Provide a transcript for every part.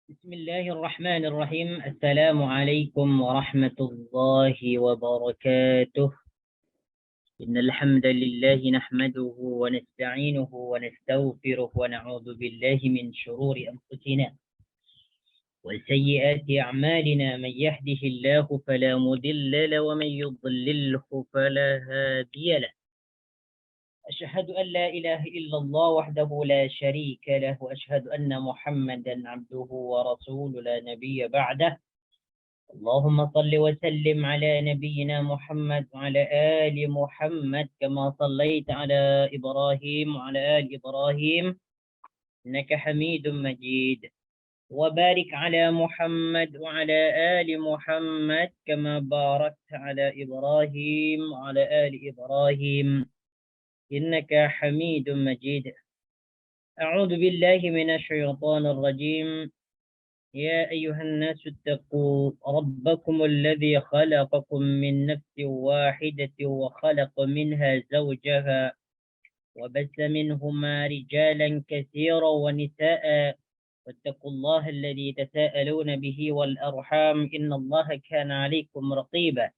بسم الله الرحمن الرحيم. السلام عليكم ورحمة الله وبركاته. إن الحمد لله نحمده ونستعينه ونستغفره ونعوذ بالله من شرور أنفسنا وسيئات أعمالنا. من يهده الله فلا مضل له ومن يضلله فلا هادي له. أشهد أن لا إله إلا الله وحده لا شريك له، وأشهد أن محمدا عبده ورسوله لا نبي بعده. اللهم صل وسلم على نبينا محمد وعلى آل محمد كما صليت على إبراهيم وعلى آل إبراهيم إنك حميد مجيد. وبارك على محمد وعلى آل محمد كما باركت على إبراهيم وعلى آل إبراهيم إنك حميد مجيد. أعوذ بالله من الشيطان الرجيم. يا أيها الناس اتقوا ربكم الذي خلقكم من نفس واحدة وخلق منها زوجها وبث منهما رجالا كثيرا ونساء، واتقوا الله الذي تساءلون به والأرحام إن الله كان عليكم رقيبا.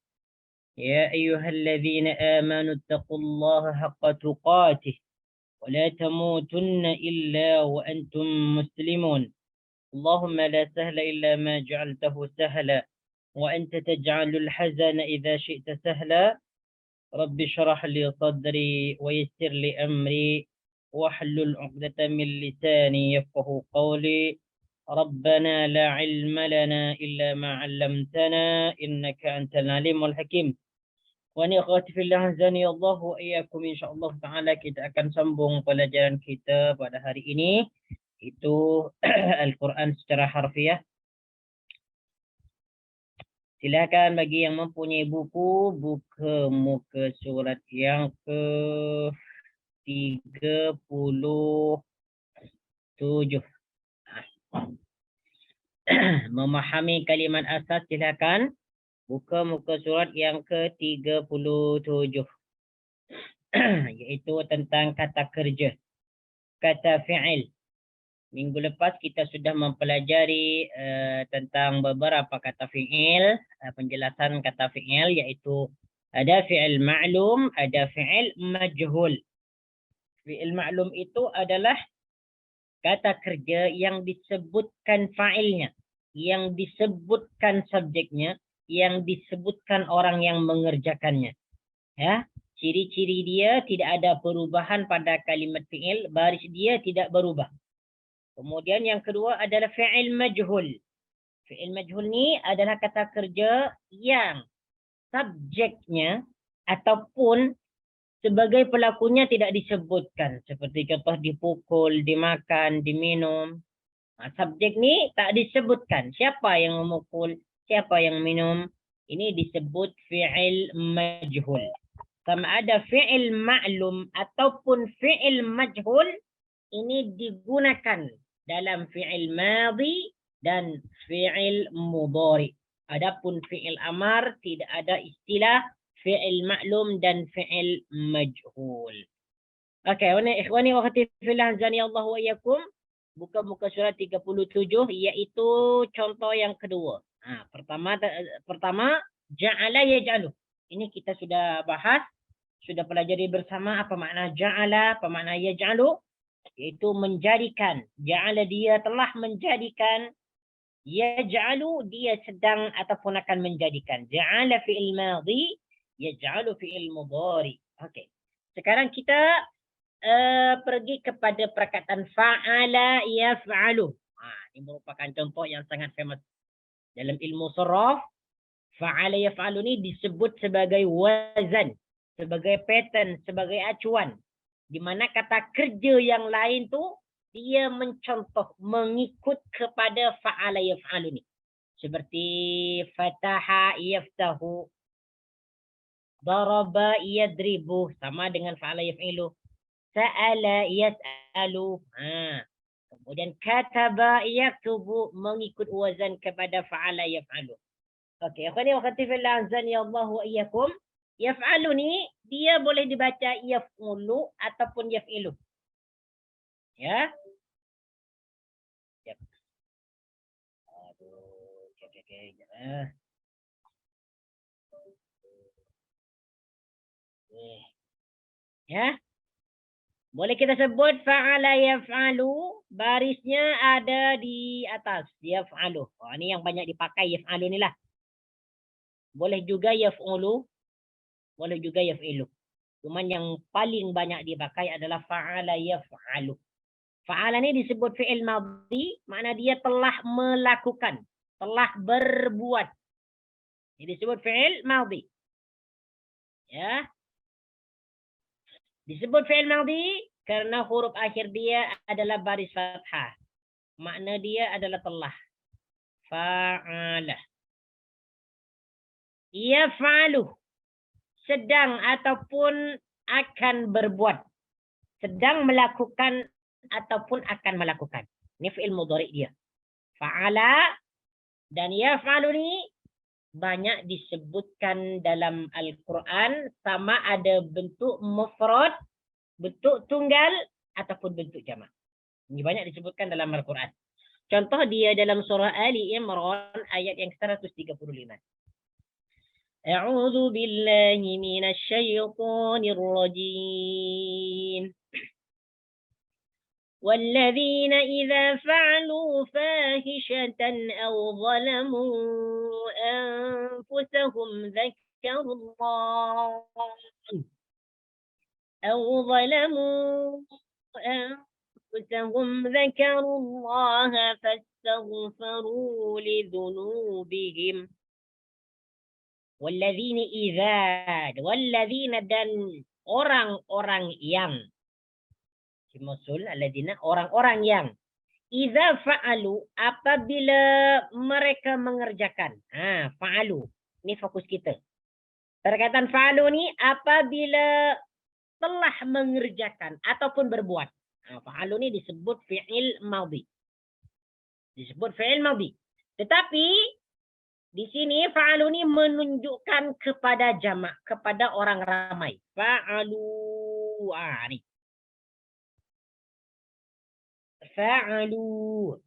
يا أيها الذين آمنوا اتقوا الله حق تقاته ولا تموتن إلا وأنتم مسلمون. اللهم لا سهل إلا ما جعلته سهلا وأنت تجعل الحزن إذا شئت سهلا. رب اشرح لي صدري ويسر لي أمري واحلل عقدة من لساني يفقه قولي. ربنا لا علم لنا إلا ما علمتنا إنك أنت العليم الحكيم. Wani akhwati fillah azani Allah wa iyyakum, insyaallah taala kita akan sambung pelajaran kita pada hari ini, itu Al-Quran secara harfiah. Silakan bagi yang mempunyai buku, buka muka surat yang ke-37. Memahami kalimat asas, silakan buka muka surat yang ke-37. Iaitu tentang kata kerja, kata fi'il. Minggu lepas kita sudah mempelajari tentang beberapa kata fi'il, penjelasan kata fi'il, iaitu ada fi'il ma'lum, ada fi'il majhul. Fi'il ma'lum itu adalah kata kerja yang disebutkan fa'ilnya, yang disebutkan subjeknya, yang disebutkan orang yang mengerjakannya. Ya, ciri-ciri dia tidak ada perubahan pada kalimat fi'il, baris dia tidak berubah. Kemudian yang kedua adalah fi'il majhul. Fi'il majhul ni adalah kata kerja yang subjeknya ataupun sebagai pelakunya tidak disebutkan. Seperti contoh dipukul, dimakan, diminum. Subjek ni tak disebutkan. Siapa yang memukul, siapa yang minum. Ini disebut fi'il majhul. Sama ada fi'il ma'lum ataupun fi'il majhul, ini digunakan dalam fi'il madhi dan fi'il mudhari. Adapun fi'il amar tidak ada istilah fi'il ma'lum dan fi'il majhul. Okey, ikhwani wa akhwati fillah azani Allah wa iyyakum. Buka muka surat 37, iaitu contoh yang kedua. Pertama ja'ala yaj'alu. Ini kita sudah bahas, sudah pelajari bersama apa makna ja'ala, apa makna yaj'alu. Iaitu menjadikan. Ja'ala dia telah menjadikan. Yaj'alu dia sedang ataupun akan menjadikan. Ja'ala fi'il madhi, yaj'alu fi'il mudhari. Okey. Sekarang kita pergi kepada perkataan fa'ala yaf'alu. Ini merupakan contoh yang sangat famous dalam ilmu saraf. Fa'ala yaf'alu ni disebut sebagai wazan, sebagai pattern, sebagai acuan, di mana kata kerja yang lain tu dia mencontoh, mengikut kepada fa'ala yaf'alu ni. Seperti fataha yaftahu, daraba yadribu, sama dengan fa'ala yaf'ilu. Sa'ala yas'alu. Kemudian kataba yaktubu, mengikut wazan kepada fa'ala yaf'alu. Okey, akhwani wa akhwati fillah azani Allah wa iyyakum. Yaf'alu ni dia boleh dibaca yaf'ulu ataupun yaf'ilu. Ya. Okey. Ya. Boleh kita sebut fa'ala yaf'alu, barisnya ada di atas, yaf'alu. Oh, ini yang banyak dipakai yaf'alu ni lah. Boleh juga yaf'ulu, boleh juga yaf'ilu. Cuman yang paling banyak dipakai adalah fa'ala yaf'alu. Fa'ala ni disebut fi'il madhi, makna dia telah melakukan, telah berbuat. Ini disebut fi'il madhi. Ya. Disebut fi'il madhi karena huruf akhir dia adalah baris fathah. Makna dia adalah telah. Fa'ala. Yaf'alu. Sedang ataupun akan berbuat. Sedang melakukan ataupun akan melakukan. Ini fi'il mudhari' dia. Fa'ala dan yaf'alu ni banyak disebutkan dalam Al-Quran, sama ada bentuk mufrad, bentuk tunggal ataupun bentuk jamak. Ini banyak disebutkan dalam Al-Quran. Contoh dia dalam surah Ali Imran ayat yang 135. A'udzu billahi minasy syaithanir rajim. والذين إذا فعلوا فاحشة أو ظلموا أنفسهم ذكروا الله فاستغفروا لذنوبهم والذين dan orang-orang yang Musul alladzina orang-orang yang idza fa'alu apabila mereka mengerjakan. Fa'alu. Ini fokus kita. Perkataan fa'alu ni apabila telah mengerjakan ataupun berbuat. Fa'alu ni disebut fi'il madhi. Disebut fi'il madhi. Tetapi di sini fa'alu ni menunjukkan kepada jamak, kepada orang ramai. Fa'alu. Ni. Fa'alu.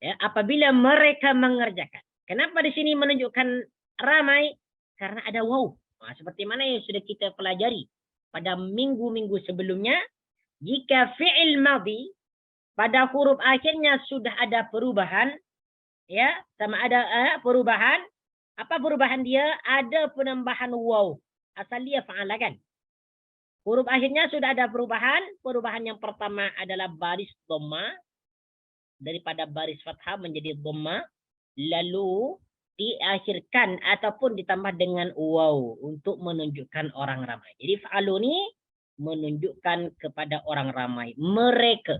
Ya, apabila mereka mengerjakan. Kenapa di sini menunjukkan ramai? Karena ada waw. Seperti mana yang sudah kita pelajari pada minggu-minggu sebelumnya, jika fi'il madhi pada huruf akhirnya sudah ada perubahan, ya, sama ada perubahan. Apa perubahan dia? Ada penambahan waw. Asal dia fa'ala kan? Huruf akhirnya sudah ada perubahan. Perubahan yang pertama adalah baris dhamma. Daripada baris fathah menjadi dhamma. Lalu diakhirkan ataupun ditambah dengan waw. Untuk menunjukkan orang ramai. Jadi fa'alu ni menunjukkan kepada orang ramai. Mereka.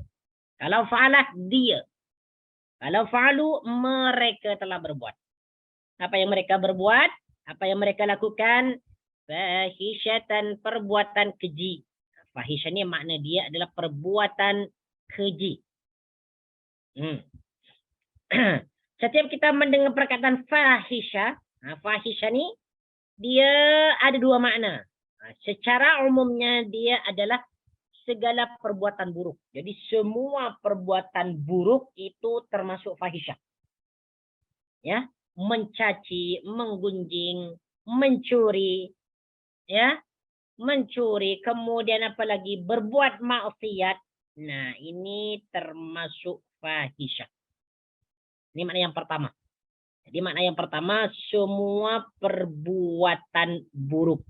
Kalau fa'alah dia. Kalau fa'alu mereka telah berbuat. Apa yang mereka berbuat? Apa yang mereka lakukan? Fahishatan, perbuatan keji. Fahisha ni makna dia adalah perbuatan keji. Setiap kita mendengar perkataan fahisha, fahisha ni dia ada dua makna. Secara umumnya dia adalah segala perbuatan buruk. Jadi semua perbuatan buruk itu termasuk fahisha. Ya, mencaci, menggunjing, mencuri, ya, mencuri, kemudian apalagi berbuat maksiat. Nah, ini termasuk fahisha. Ini makna yang pertama. Jadi makna yang pertama, semua perbuatan buruk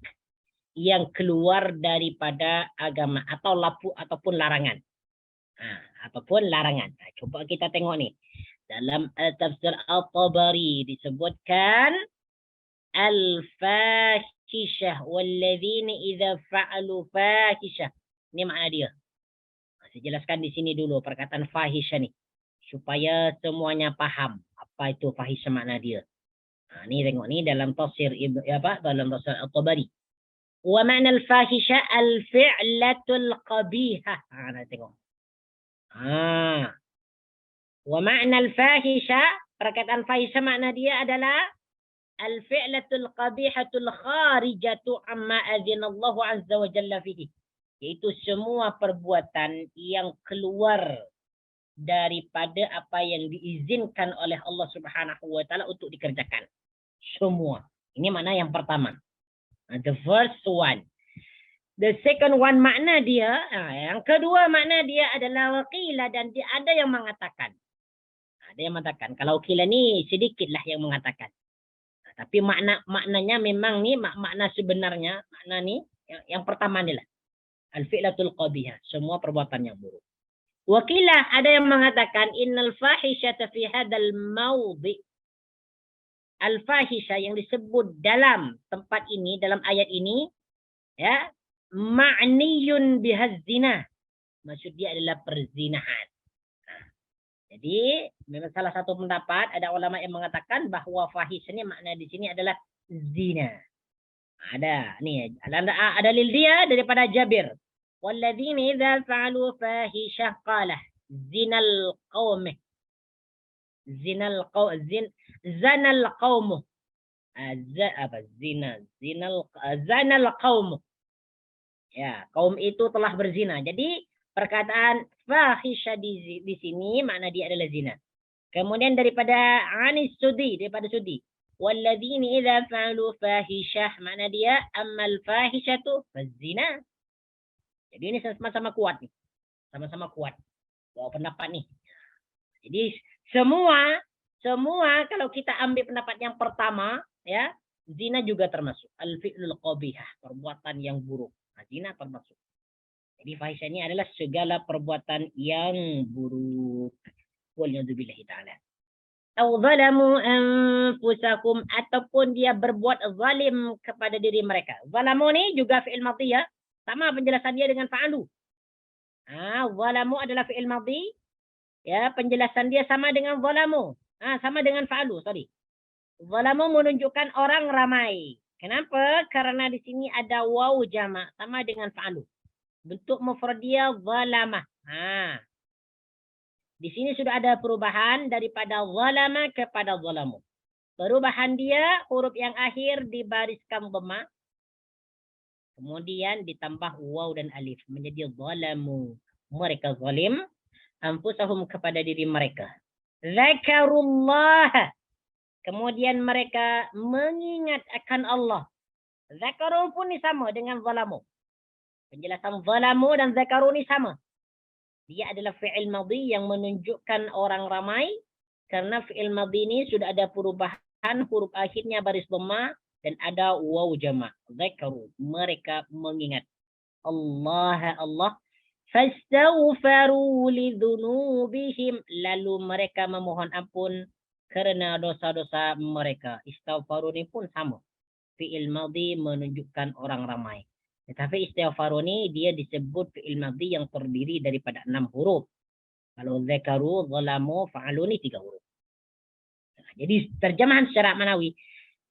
yang keluar daripada agama atau lapu ataupun larangan. Ataupun larangan. Coba kita tengok ni. Dalam tafsir At-Tabari disebutkan al-fahishah walladzina idza fa'alu fahishah. Ini makna dia. Saya jelaskan di sini dulu perkataan fahisha ni supaya semuanya paham apa itu fahisha makna dia. Ni tengok ni dalam tafsir dalam tafsir At-Tabari. Wa makna al-fahisha al-fi'latul qabihah. Tengok. Wa makna al-fahisha, perkataan fahisha makna dia adalah al-fi'latul qabihatul kharijatu amma adzina Allah azza wa jalla fihi. Yaitu semua perbuatan yang keluar daripada apa yang diizinkan oleh Allah Subhanahu wa taala untuk dikerjakan. Semua. Ini makna yang pertama. The first one. The second one makna dia, yang kedua makna dia adalah waqila, dan dia ada yang mengatakan. Ada yang mengatakan. Kalau qila ni sedikitlah yang mengatakan. Tapi maknanya memang ni makna sebenarnya, makna ni yang pertama ni lah. Al-fi'latul qabihah, semua perbuatan yang buruk. Wakilah ada yang mengatakan innal fahishata fi hadzal maudhi. Al-fahisha yang disebut dalam tempat ini, dalam ayat ini, ya, ma'niyun bihaz zina. Maksud dia adalah perzinahan. Jadi, memang salah satu pendapat ada ulama yang mengatakan bahwa fahisha ini makna di sini adalah zina. Ada nih, ada lil dia daripada Jabir. Walladzina idza fa'alu fahisha qala zinal qaum zanal qaum zanal qaum, ya, kaum itu telah berzina. Jadi perkataan fahisha di sini makna dia adalah zina. Kemudian daripada Anis Sudi, daripada Sudi, walladzina idza fa'alu fahishah, makna dia ammal fahishatu fazina. Jadi ini sama-sama kuat nih. Sama-sama kuat. Bawa pendapat nih. Jadi semua kalau kita ambil pendapat yang pertama, ya, zina juga termasuk. Al-fi'lul qabihah, perbuatan yang buruk. Nah, zina termasuk. Jadi fahisyah ini adalah segala perbuatan yang buruk. Waliyadzubillahi ta'ala. Au zalamu anfusakum, ataupun dia berbuat zalim kepada diri mereka. Zalamu ni juga fi'il madhi, ya. Sama penjelasan dia dengan fa'alu. Zalamu adalah fi'il madhi. Ya, penjelasan dia sama dengan zalamu. Sama dengan fa'alu, sorry. Zalamu menunjukkan orang ramai. Kenapa? Karena di sini ada waw jamak, sama dengan fa'alu. Bentuk mufrad dia zalamah. Di sini sudah ada perubahan daripada zalama kepada zalamu. Perubahan dia, huruf yang akhir dibariskan dhamma. Kemudian ditambah waw dan alif. Menjadi zalamu. Mereka zalim. Anfusahum, kepada diri mereka. Zakarullah. Kemudian mereka mengingat akan Allah. Zakaru pun ni sama dengan zalamu. Penjelasan zalamu dan zakaru ni sama. Dia adalah fi'il madhi yang menunjukkan orang ramai. Karena fi'il madhi ini sudah ada perubahan. Huruf akhirnya baris dhamma. Dan ada waw jamak. Zakaru. Mereka mengingat Allah. Fastaghfaru lidzunubihim. Lalu mereka memohon ampun karena dosa-dosa mereka. Istighfaru ini pun sama. Fi'il madhi menunjukkan orang ramai. Tetapi istighfaru ini dia disebut fi'il madhi yang terdiri daripada 6 huruf. Kalau zakaru, zalamu, fa'alu ini 3 huruf. Jadi terjemahan secara manawi.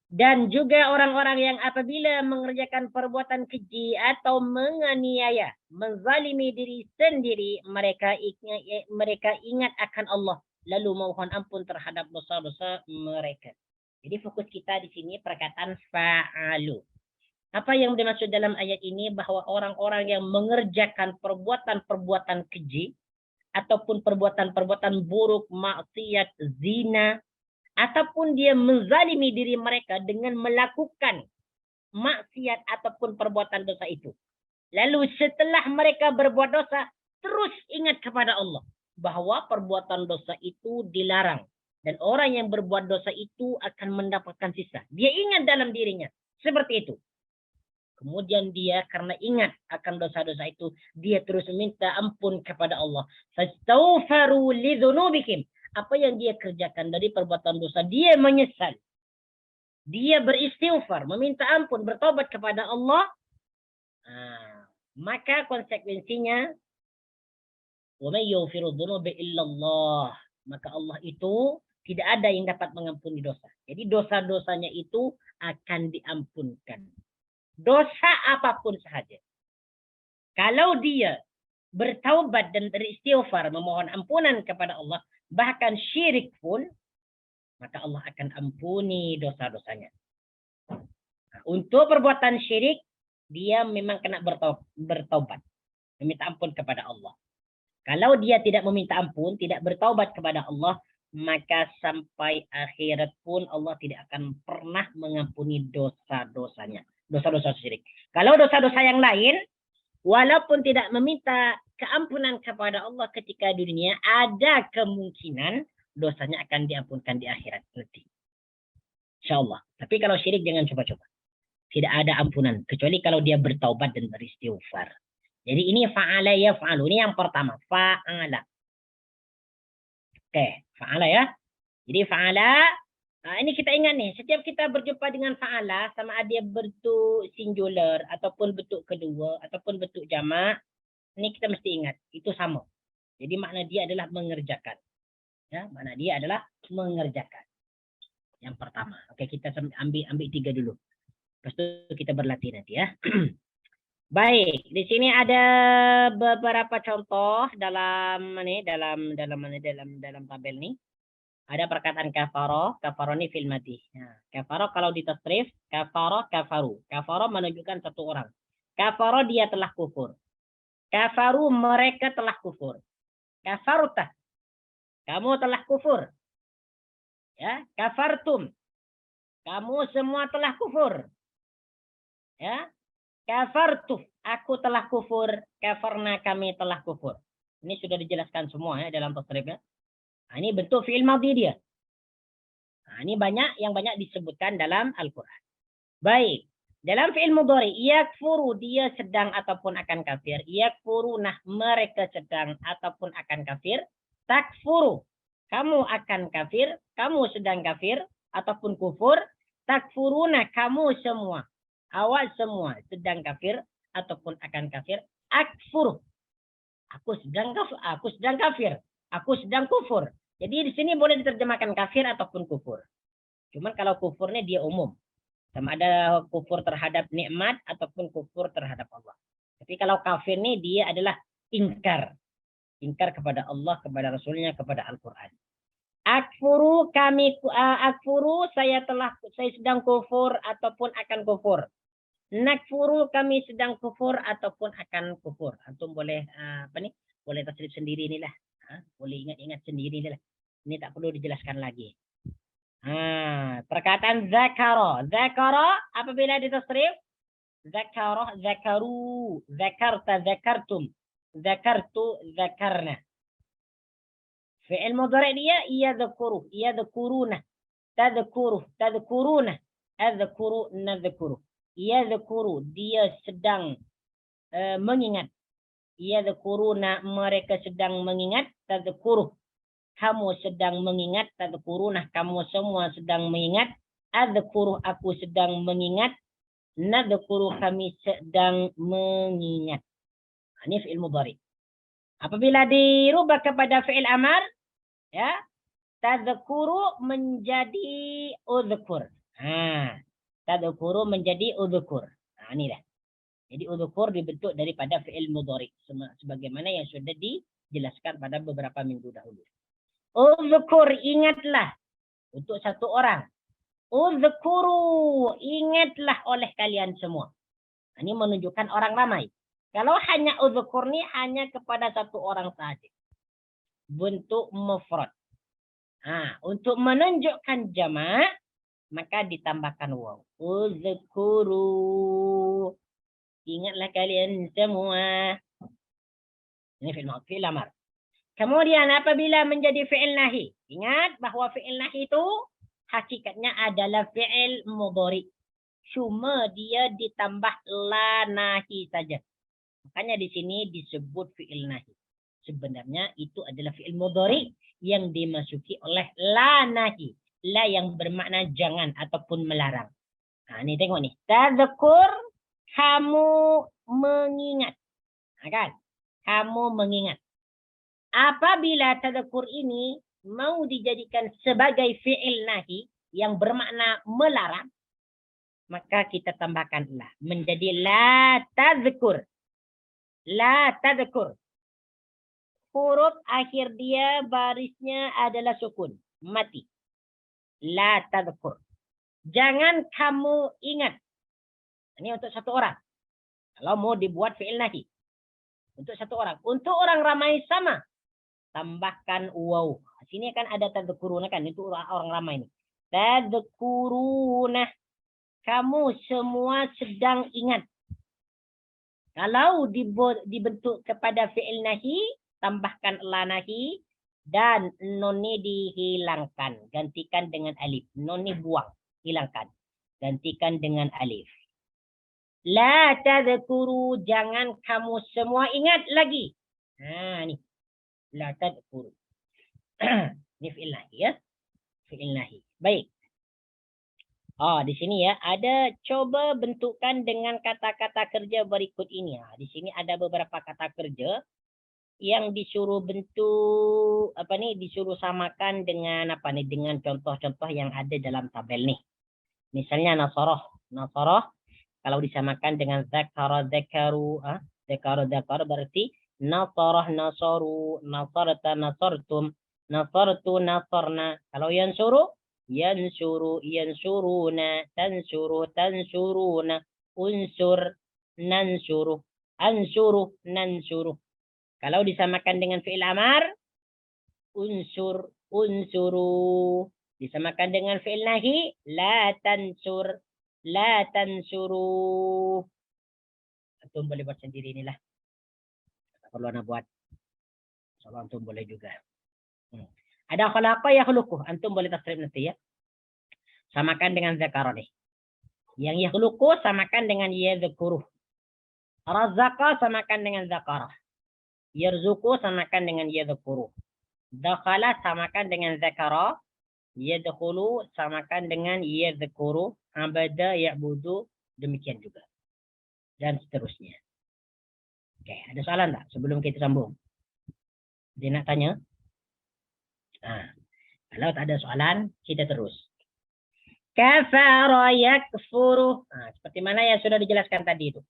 Dan juga orang-orang yang apabila mengerjakan perbuatan keji atau menganiaya, menzalimi diri sendiri, mereka ingat akan Allah, lalu mohon ampun terhadap dosa-dosa mereka. Jadi fokus kita di sini perkataan fa'alu. Apa yang dimaksud dalam ayat ini? Bahwa orang-orang yang mengerjakan perbuatan-perbuatan keji ataupun perbuatan-perbuatan buruk, maksiat, zina, ataupun dia menzalimi diri mereka dengan melakukan maksiat ataupun perbuatan dosa itu. Lalu setelah mereka berbuat dosa, terus ingat kepada Allah bahwa perbuatan dosa itu dilarang. Dan orang yang berbuat dosa itu akan mendapatkan sisa. Dia ingat dalam dirinya. Seperti itu. Kemudian dia karena ingat akan dosa-dosa itu, dia terus meminta ampun kepada Allah. Fastaghfaru lidzunubihim. Apa yang dia kerjakan dari perbuatan dosa, dia menyesal. Dia beristighfar, meminta ampun, bertobat kepada Allah. Maka konsekuensinya, وَمَنْ يَغْفِرُ الذُّنُوبَ إِلَّا اللَّهُ. Maka Allah itu tidak ada yang dapat mengampuni dosa. Jadi dosa-dosanya itu akan diampunkan. Dosa apapun sahaja. Kalau dia bertaubat dan beristighfar, memohon ampunan kepada Allah, bahkan syirik pun, maka Allah akan ampuni dosa-dosanya. Untuk perbuatan syirik, dia memang kena bertaubat, meminta ampun kepada Allah. Kalau dia tidak meminta ampun, tidak bertaubat kepada Allah, maka sampai akhirat pun Allah tidak akan pernah mengampuni dosa-dosanya. Dosa-dosa syirik. Kalau dosa-dosa yang lain, walaupun tidak meminta keampunan kepada Allah ketika di dunia, ada kemungkinan dosanya akan diampunkan di akhirat nanti. Insya Allah. Tapi kalau syirik jangan coba-coba. Tidak ada ampunan. Kecuali kalau dia bertaubat dan beristighfar. Jadi ini fa'ala yaf'alu. Ini yang pertama. Fa'ala. Oke. Fa'ala ya. Jadi fa'ala. Nah, ini kita ingat nih. Setiap kita berjumpa dengan fa'ala. Sama ada dia bentuk singular. Ataupun bentuk kedua. Ataupun bentuk jamak. Ini kita mesti ingat. Itu sama. Jadi makna dia adalah mengerjakan. Ya, makna dia adalah mengerjakan. Yang pertama. Oke, kita ambil 3 dulu. Lepas itu kita berlatih nanti ya. Baik, di sini ada beberapa contoh dalam tabel ini. Ada perkataan kafaro, kafaro ini fi'il madhi. Nah, kafaro kalau ditasrif, kafaro, kafaru. Kafaro menunjukkan satu orang. Kafaro dia telah kufur. Kafaru mereka telah kufur. Kafarta, kamu telah kufur. Ya, kafartum, kamu semua telah kufur. Ya, kafartu, aku telah kufur. Kafarna, kami telah kufur. Ini sudah dijelaskan semua ya dalam tasrifnya. Nah, ini bentuk fi'il madhi dia. Nah, ini yang banyak disebutkan dalam Al-Quran. Baik. Dalam fi'il mudhari, yakfuru, dia sedang ataupun akan kafir. Yakfuru, nah mereka sedang ataupun akan kafir. Takfuru, kamu akan kafir. Kamu sedang kafir ataupun kufur. Takfuruna, kamu semua. Awal semua sedang kafir ataupun akan kafir. Akfur, aku sedang kafir. Aku sedang kufur. Jadi di sini boleh diterjemahkan kafir ataupun kufur. Cuman kalau kufurnya dia umum. Sama ada kufur terhadap nikmat ataupun kufur terhadap Allah. Tapi kalau kafir ini dia adalah ingkar. Ingkar kepada Allah, kepada Rasulnya, kepada Al-Quran. Akfuru, saya sedang kufur ataupun akan kufur. Nakfuru, kami sedang kufur ataupun akan kufur. Antum boleh boleh tasrif sendiri inilah. Boleh ingat-ingat sendiri inilah. Ini tak perlu dijelaskan lagi. Perkataan zakara. Zakara apabila ditasrif, zakara, zakaru, zakarta, zakartum, zakartu, zakarna. Fi'il mudhari dia yadhkuru, yadhkuruna, tadhkuru, tadhkuruna, adhkuru, nadhkuru. Yadhkuru, dia sedang mengingat. Yadhkuruna, mereka sedang mengingat. Tadhkuru, kamu sedang mengingat. Tadhkuruna, kamu semua sedang mengingat. Adhkuru, aku sedang mengingat. Nadhkuru, kami sedang mengingat. Ini fi'il mudhari. Apabila dirubah kepada fi'il amar, ya, tadhkuru menjadi udhkur. Tadhkuru menjadi udhkur. Inilah. Jadi udhkur dibentuk daripada fi'il mudhari sebagaimana yang sudah dijelaskan pada beberapa minggu dahulu. Udhkur, ingatlah untuk satu orang. Udhkuru, ingatlah oleh kalian semua. Ini menunjukkan orang ramai. Kalau hanya udhkur ini hanya kepada satu orang saja. Bentuk mufrad. Untuk menunjukkan jamak maka ditambahkan waw. Udhkuru, ingatlah kalian semua. Ini fi'il amar. Kemudian apabila menjadi fi'il nahi, ingat bahwa fi'il nahi itu hakikatnya adalah fi'il mudhari. Cuma dia ditambah la nahi saja. Makanya di sini disebut fi'il nahi. Sebenarnya itu adalah fi'il mudhari yang dimasuki oleh la nahi. La yang bermakna jangan ataupun melarang. Ini tengok nih. Tadhkur, kamu mengingat. Kan? Kamu mengingat. Apabila tadhkur ini mau dijadikan sebagai fi'il nahi yang bermakna melarang, maka kita tambahkan la. Menjadi la tadhkur. La tadhkur. Huruf akhir dia barisnya adalah sukun. Mati. La tadhkur. Jangan kamu ingat. Ini untuk satu orang. Kalau mau dibuat fi'il nahi. Untuk satu orang. Untuk orang ramai sama. Tambahkan waw. Sini kan ada tadkuruna kan. Itu orang ramai ini. Tadkuruna. Kamu semua sedang ingat. Kalau dibentuk kepada fi'il nahi, tambahkan la nahi dan nun ni dihilangkan, gantikan dengan alif. Nun ni buang, hilangkan. Gantikan dengan alif. La tadhkuru, jangan kamu semua ingat lagi. Nah, ni. La tadhkuru. Ni fi'il nahi ya. Fi'il nahi. Baik. Oh, di sini ya, ada coba bentukkan dengan kata-kata kerja berikut ini. Di sini ada beberapa kata kerja yang disuruh bentuk disuruh samakan dengan dengan contoh-contoh yang ada dalam tabel nih. Misalnya nasarah. Nasarah kalau disamakan dengan zakara zakaru, zakara berarti nasarah nasaru, nasarta nasartum, nasartu nasarna. Kalau yang suruh yansuru yansuruna, tansuru tansuruna, unsur nansuru, ansuru nansuru. Kalau disamakan dengan fi'il amar, unsur unsuru. Disamakan dengan fi'il nahi, la tansur, la tansuru. Antum boleh buat sendiri inilah. Tak perlu nak buat. Soalnya antum boleh juga. Ada khalaqa ya khuluquh. Antum boleh tasrif nanti ya. Samakan dengan zakara nih. Yang yakhluqu samakan dengan yadhkuruh. Razzaqa samakan dengan zakara. Yarzuqu samakan dengan yadhkuruh. Dakhala samakan dengan zakara. Yadkhulu samakan dengan yadhkuru. Abada ya'budu, demikian juga. Dan seterusnya. Oke, ada soalan tak sebelum kita sambung? Dia nak tanya? Kalau tak ada soalan, kita terus. Kafara yakfuru. Seperti mana yang sudah dijelaskan tadi itu.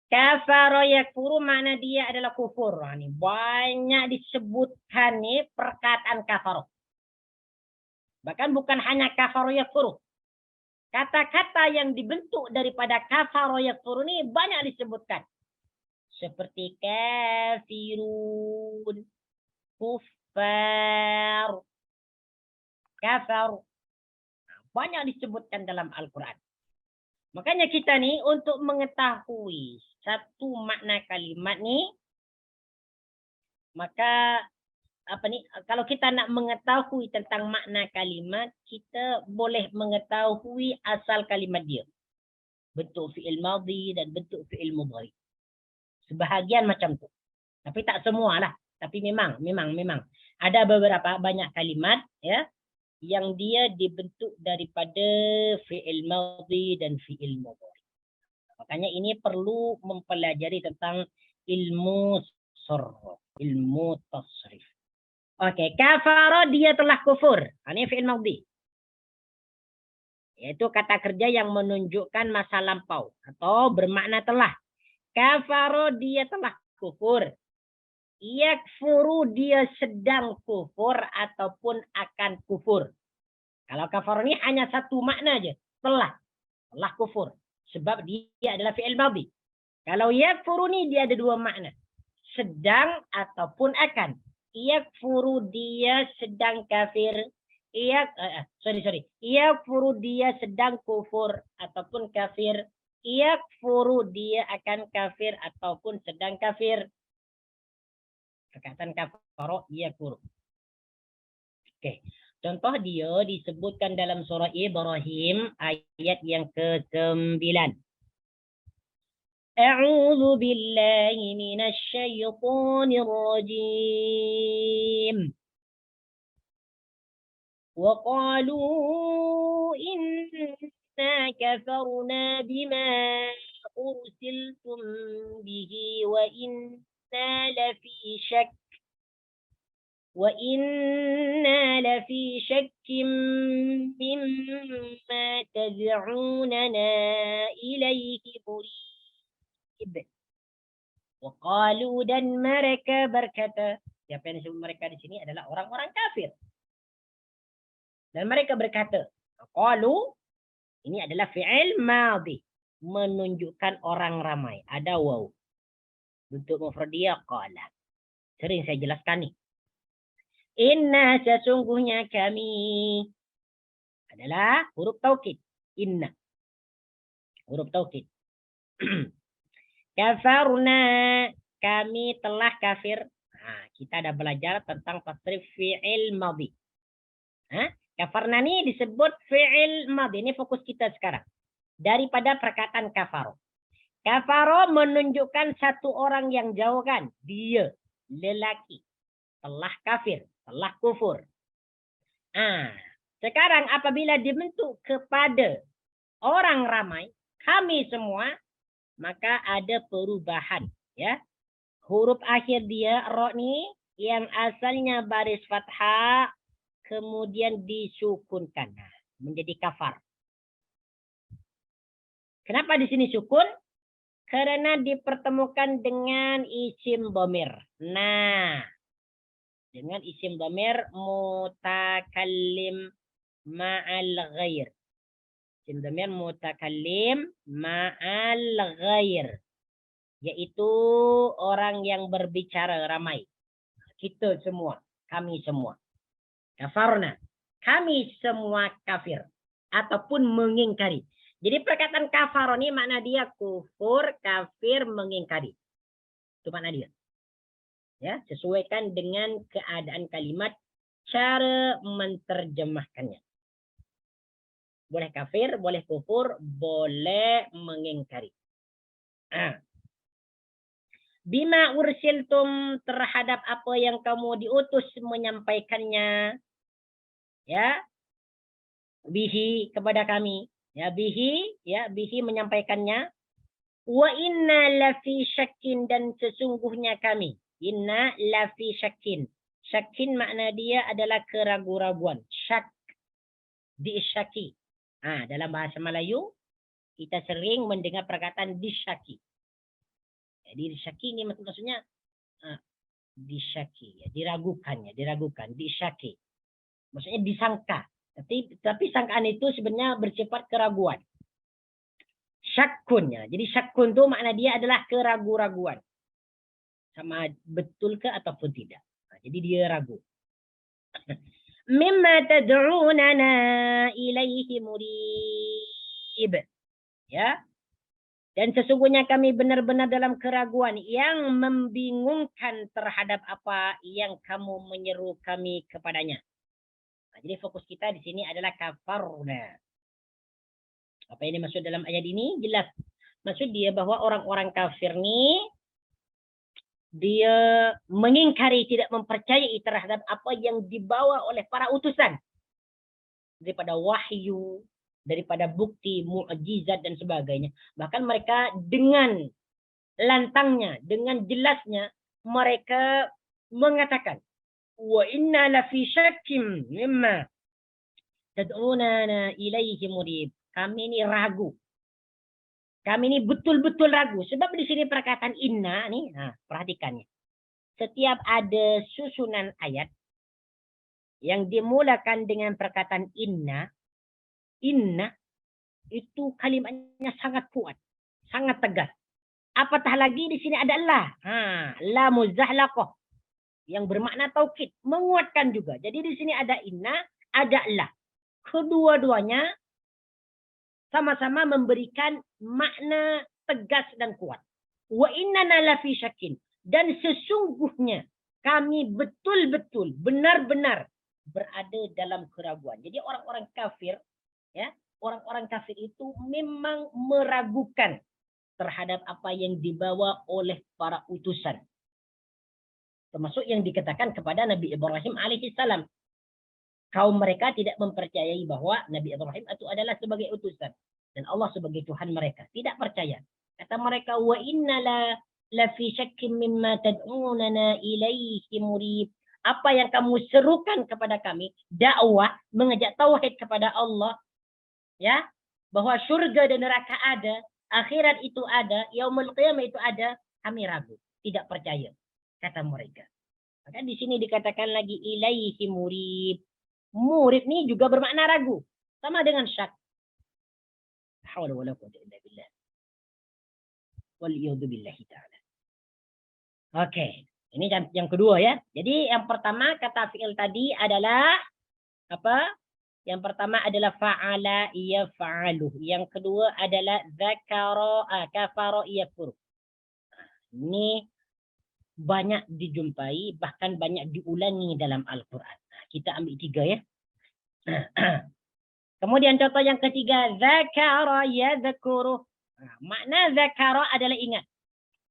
Kafara yakfuru makna dia adalah kufur. Ini banyak disebutkan nih perkataan kafara. Bahkan bukan hanya kafara yakfuru. Kata-kata yang dibentuk daripada kafara yakfuru ini banyak disebutkan. Seperti kafirun, kufar, kafar. Banyak disebutkan dalam Al-Quran. Makanya kita nih untuk mengetahui satu makna kalimat nih, maka kalau kita nak mengetahui tentang makna kalimat, kita boleh mengetahui asal kalimat dia. Bentuk fi'il madhi dan bentuk fi'il mudhari. Sebahagian macam tu. Tapi tak semualah. Tapi memang ada beberapa banyak kalimat ya yang dia dibentuk daripada fi'il madhi dan fi'il mudhari. Makanya ini perlu mempelajari tentang ilmu sarf, ilmu tasrif. Oke, kafara dia telah kufur. Ini fi'il madhi. Yaitu kata kerja yang menunjukkan masa lampau atau bermakna telah. Kafara dia telah kufur. Yakfuru dia sedang kufur ataupun akan kufur. Kalau kafar ini hanya satu makna aja, telah kufur. Sebab dia adalah fi'il madhi. Kalau yakfuru ini dia ada dua makna, sedang ataupun akan. Yakfuru dia sedang kafir. Yakfuru dia sedang kufur ataupun kafir. Yakfuru dia akan kafir ataupun sedang kafir. Perkataan kafaro yakfuru. Oke. Contoh dia disebutkan dalam surah Ibrahim ayat yang ke-9. A'udzu billahi minasy syaithanir rajim. Wa qalu inna kafarna bima ursiltum bihi wa inna lafi shakk وَإِنَّا لَفِي شَكٍّ مِّمَّا تَدْعُونَنَا إِلَيْهِ مُرِيبٍ. وَقَالُوا dan mereka berkata, siapa yang disebut mereka di sini adalah orang-orang kafir. Dan mereka berkata, qalu ini adalah fi'il madhi, menunjukkan orang ramai, ada waw. Bentuk mufrad dia qala. Sering saya jelaskan nih. Inna sesungguhnya kami adalah huruf taukid. Inna. Huruf taukid. Kafarna. Kami telah kafir. Nah, kita ada belajar tentang tasrif fi'il madhi. Kafarna ini disebut fi'il madhi. Ini fokus kita sekarang. Daripada perkataan kafaro. Kafaro menunjukkan satu orang yang jauh kan. Dia. Lelaki. Telah kafir. Telah kufur. Sekarang apabila dibentuk kepada orang ramai. Kami semua. Maka ada perubahan. Ya. Huruf akhir dia, ro ni, yang asalnya baris fathah, kemudian disukunkan. Menjadi kafar. Kenapa di sini sukun? Karena dipertemukan dengan isim dhamir. Nah, dengan isim dhamir mutakallim ma'al ghair. Isim dhamir mutakallim ma'al ghair. Yaitu orang yang berbicara ramai. Kita semua. Kami semua. Kafarna. Kami semua kafir. Ataupun mengingkari. Jadi perkataan kafar ini makna dia kufur, kafir, mengingkari. Itu makna dia. Ya, sesuaikan dengan keadaan kalimat. Cara menterjemahkannya. Boleh kafir, boleh kufur, boleh mengingkari. Bima ursiltum terhadap apa yang kamu diutus menyampaikannya. Ya. Bihi kepada kami. Ya, bihi menyampaikannya. Wa inna lafi syakkin dan sesungguhnya kami. Inna lafi syakkin. Syakkin makna dia adalah keraguan-raguan. Syak. Disyaki. Dalam bahasa Melayu kita sering mendengar perkataan disyaki. Jadi disyaki ini maksudnya disyaki, ya, diragukan, disyaki. Maksudnya disangka. Tapi sangkaan itu sebenarnya bersifat keraguan. Syakunnya. Jadi syakun itu makna dia adalah keraguan-raguan. Sama betulkah ataupun tidak. Jadi dia ragu. Mimma tad'unana ilaihi murib. Ya. Dan sesungguhnya kami benar-benar dalam keraguan yang membingungkan terhadap apa yang kamu menyeru kami kepadanya. Jadi fokus kita di sini adalah kafarna. Apa ini maksud dalam ayat ini? Jelas. Maksud dia bahwa orang-orang kafir ini dia mengingkari, tidak mempercayai terhadap apa yang dibawa oleh para utusan. Daripada wahyu, daripada bukti, mukjizat dan sebagainya. Bahkan mereka dengan lantangnya, dengan jelasnya mereka mengatakan, wa inna lafi syakkim mimma tad'unana ilaihi murib. Kami ini ragu. Kami ini betul-betul ragu. Sebab di sini perkataan inna nih, perhatikannya. Setiap ada susunan ayat yang dimulakan dengan perkataan inna itu kalimatnya sangat kuat, sangat tegas. Apatah lagi di sini ada la. La muzahlaqah yang bermakna taukid, menguatkan juga. Jadi di sini ada inna, ada la. Kedua-duanya sama-sama memberikan makna tegas dan kuat. Wa innana lafi syakkin. Dan sesungguhnya kami betul-betul, benar-benar berada dalam keraguan. Jadi orang-orang kafir, ya, orang-orang kafir itu memang meragukan terhadap apa yang dibawa oleh para utusan. Termasuk yang dikatakan kepada Nabi Ibrahim alaihissalam. Kaum mereka tidak mempercayai bahwa Nabi Ibrahim itu adalah sebagai utusan. Dan Allah sebagai Tuhan mereka. Tidak percaya. Kata mereka, wa inna la fi syakkim mimma tad'unana ilaihi murib. Apa yang kamu serukan kepada kami, dakwah, mengajak tauhid kepada Allah, ya, bahwa surga dan neraka ada, akhirat itu ada, yaumul qiyamah itu ada, kami ragu, tidak percaya, kata mereka. Maka di sini dikatakan lagi ilaihi murib. Murib ini juga bermakna ragu, sama dengan syak. La haula wala quwwata illa billah. Wal iyadu billahi ta'ala. Oke. Ini yang kedua ya. Jadi yang pertama kata fi'il tadi adalah apa? Yang pertama adalah fa'ala yaf'alu. Yang kedua adalah dzakara kafara yakfur. Ini banyak dijumpai, bahkan banyak diulangi dalam Al-Quran. Kita ambil 3 ya. Kemudian contoh yang ketiga, dzakara yadzkuru. Makna dzakara adalah ingat.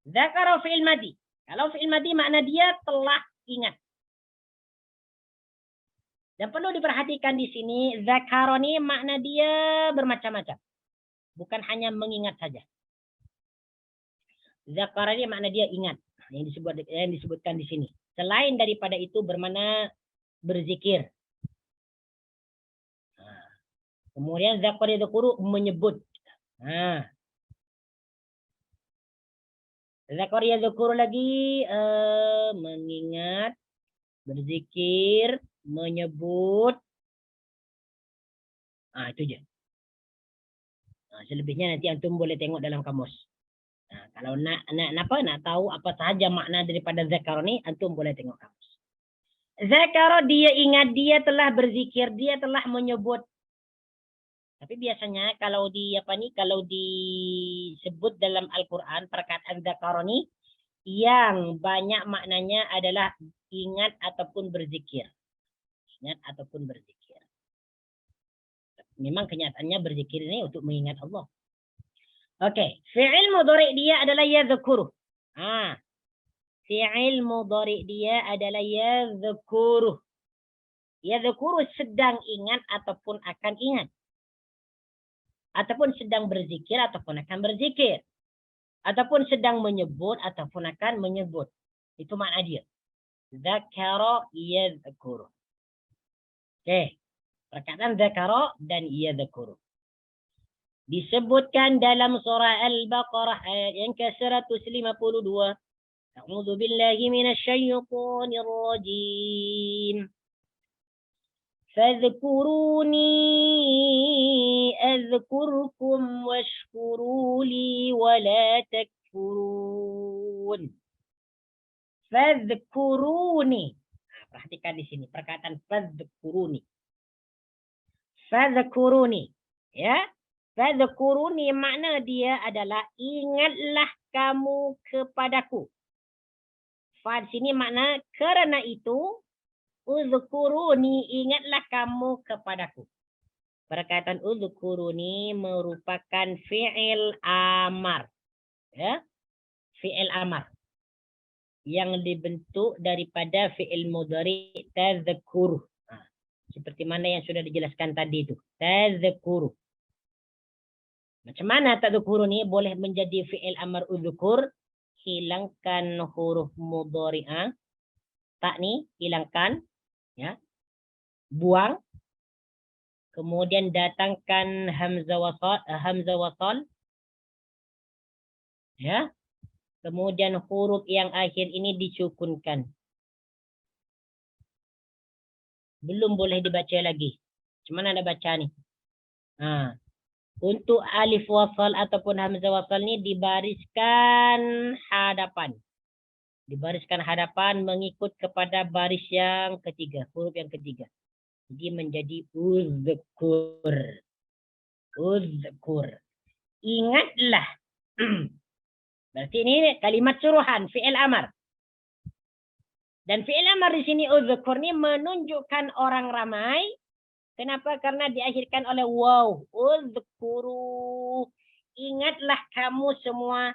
Dzakara fi'il madi. Kalau fi'il madi makna dia telah ingat. Dan perlu diperhatikan di sini, dzakara ini makna dia bermacam-macam. Bukan hanya mengingat saja. Dzakara ini makna dia ingat. Yang disebutkan di sini. Selain daripada itu bermakna berzikir. Kemudian dzakara yadzkuru menyebut. Dzakara yadzkuru lagi mengingat, berzikir, menyebut. Itu je. Selebihnya nanti antum boleh tengok dalam kamus. Kalau nak tahu apa sahaja makna daripada zakar ni, antum boleh tengok kamus. Zakar dia ingat, dia telah berzikir, dia telah menyebut. Tapi biasanya kalau disebut dalam Al-Qur'an perkataan zakar ni yang banyak maknanya adalah ingat ataupun berzikir. Ingat ataupun berzikir. Memang kenyataannya berzikir ini untuk mengingat Allah. Oke, fi'il mudhari' dia adalah yadhkuru. Fi'il mudhari' dia adalah yadhkuru. Yadhkuru sedang ingat ataupun akan ingat. Ataupun sedang berzikir ataupun akan berzikir. Ataupun sedang menyebut ataupun akan menyebut. Itu makna dia. Dzakara yadhkuru. Oke. Perkataan dzakara dan yadhkuru. Disebutkan dalam surah Al-Baqarah ayat yang ke-152. A'udzu billahi minasyaitonir rajim. Fadhkuruni adhkurkum washkuru li wa la takfurun. Fadhkuruni. Perhatikan di sini perkataan fadhkuruni. Fadhkuruni, ya. Fadhkuruni makna dia adalah ingatlah kamu kepadaku. Fa sini makna kerana itu, uzkuruni ingatlah kamu kepadaku. Perkataan uzkuruni merupakan fi'il amar. Ya. Fi'il amar yang dibentuk daripada fi'il mudhari' tadhkuru. Seperti mana yang sudah dijelaskan tadi itu. Tadhkuru. Macam mana tadhkuru ni boleh menjadi fi'il amar uzkur? Hilangkan huruf mudhari'ah. Tak ni hilangkan. Ya. Buang. Kemudian datangkan hamzah wasal. Ya. Kemudian huruf yang akhir ini disukunkan. Belum boleh dibaca lagi. Macam mana anda baca ni? Untuk alif wasal ataupun hamzah wasal ni dibariskan hadapan. Dibariskan hadapan mengikut kepada baris yang ketiga. Huruf yang ketiga. Jadi menjadi uzkur. Uzkur. Ingatlah. Berarti ini kalimat suruhan. Fi'il amar. Dan fi'il amar di sini uzkur ni menunjukkan orang ramai. Kenapa? Karena diakhirkan oleh waw. Uzkuru. Ingatlah kamu semua.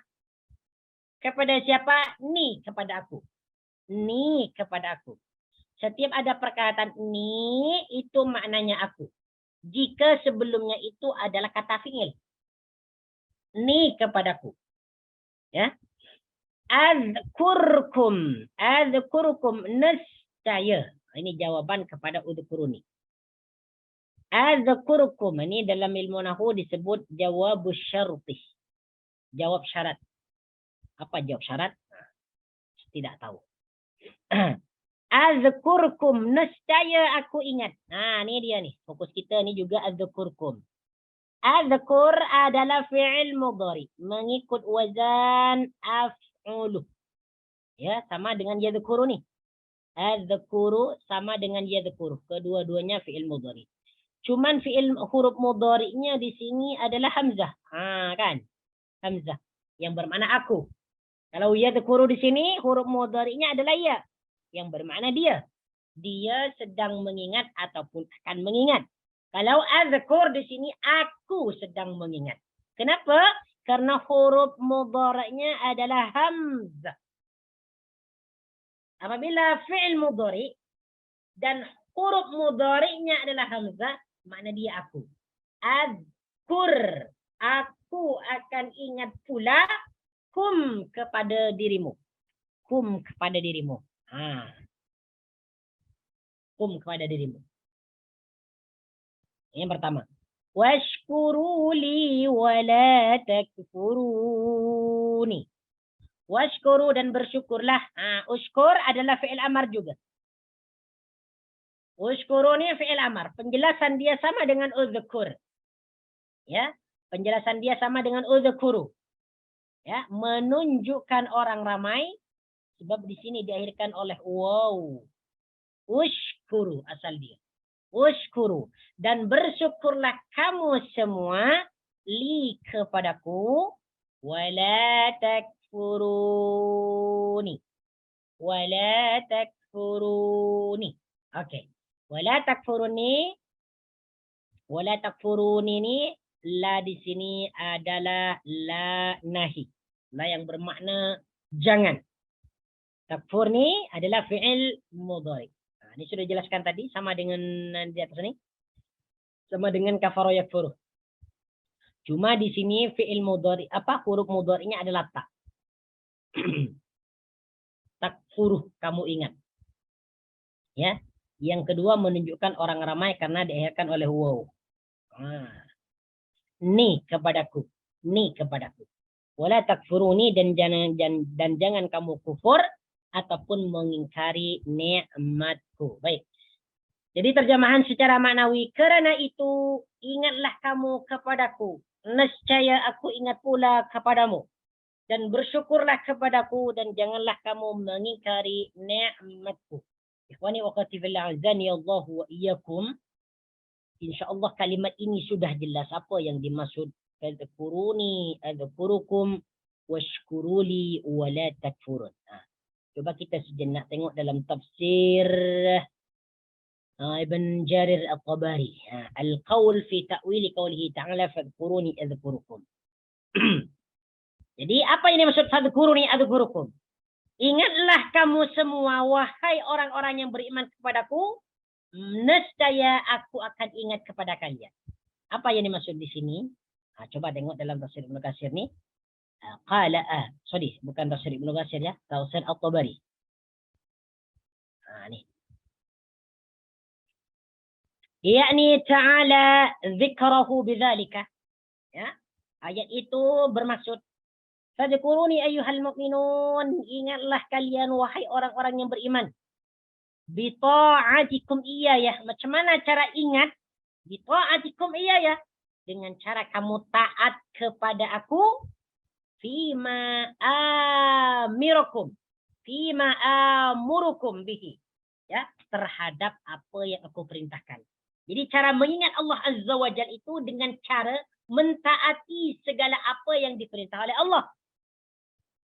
Kepada siapa? Ni kepada aku. Ni kepada aku. Setiap ada perkataan ni, itu maknanya aku. Jika sebelumnya itu adalah kata fi'il. Ni kepadaku. Ya. Azkurkum. Azkurkum nescaya. Ini jawaban kepada udhkuruni. Azkurkum. Ini dalam ilmu nahwu disebut jawabus syarti. Jawab syarat. Apa jawab syarat? Tidak tahu. Azkurkum. Nescaya aku ingat. Ini dia nih. Fokus kita ni juga azkurkum. Azkur adalah fi'il mudhari. Mengikut wazan af'ulu. Ya, sama dengan yadhkuru nih. Adzkuru sama dengan yadhkuru. Kedua-duanya fi'il mudhari. Cuman fi'il huruf mudhari'nya di sini adalah hamzah. Kan? Hamzah yang bermakna aku. Kalau yadhkuru di sini huruf mudhari'nya adalah ya yang bermakna dia. Dia sedang mengingat ataupun akan mengingat. Kalau adzkur di sini aku sedang mengingat. Kenapa? Karena huruf mudhari'nya adalah hamzah. Apabila fi'il mudhari dan huruf mudhari'nya adalah hamzah, makna dia aku. Adzkur, aku akan ingat pula kum kepada dirimu. Kum kepada dirimu. Kum kepada dirimu. Yang pertama. Washkuru li wa la takfuruni. Washkuru dan bersyukurlah. Ushkur adalah fi'il amar juga. Ushkuru ini fi'il amar. Penjelasan dia sama dengan uzkur. Ya, penjelasan dia sama dengan uzkuru. Ya, menunjukkan orang ramai sebab di sini diakhirkan oleh waw. Ushkuru asal dia. Ushkuru dan bersyukurlah kamu semua li kepadaku wala takfuruni. Wala takfuruni. Oke. Wala takfuruni. Wala takfuruni ini la di sini adalah la nahi. La yang bermakna jangan. Takfur ni adalah fi'il mudhari. Ini sudah dijelaskan tadi sama dengan di atas ini. Sama dengan kafara yakfuru. Cuma di sini fi'il mudhari huruf mudhari'nya adalah ta. Takfuru kamu ingat. Ya. Yang kedua menunjukkan orang ramai karena diakhirkan oleh waw. Ni kepadaku. Ni kepadaku. Wala takfuruni dan jangan kamu kufur ataupun mengingkari nikmatku. Baik. Jadi terjemahan secara maknawi, karena itu ingatlah kamu kepadaku. Nescaya aku ingat pula kepadamu. Dan bersyukurlah kepadaku dan janganlah kamu mengingkari nikmatku. Ikhwani wa akhwati fillah azani Allah wa iyyakum. Insyaallah kalimat ini sudah jelas apa yang dimaksud. Fadhkuruni adzkurukum washkuruli wa la takfurun. Coba kita sejenak tengok dalam tafsir Ibn Jarir At-Tabari. Al-qawl fi ta'wil qawlihi ta'ala fadhkuruni adzkurukum. Jadi apa ini maksud fadhkuruni adzkurukum? Ingatlah kamu semua wahai orang-orang yang beriman kepadaku, nescaya aku akan ingat kepada kalian. Apa yang dimaksud di sini? Coba tengok dalam tafsir Ibnu Katsir ni. Bukan tafsir Ibnu Katsir ya, tafsir At-Tabari. Ni. Yakni ta'ala dzikrahu bidzalika. Ya. Ayat itu bermaksud fadhkuruni ayyuhal mu'minun, ingatlah kalian wahai orang-orang yang beriman. Bi ta'atikum iyaya. Macam mana cara ingat? Bi ta'atikum iyaya. Dengan cara kamu taat kepada aku. Fima amirukum. Fima amurukum bihi. Ya, terhadap apa yang aku perintahkan. Jadi cara mengingat Allah Azza wa Jalla itu dengan cara mentaati segala apa yang diperintah oleh Allah.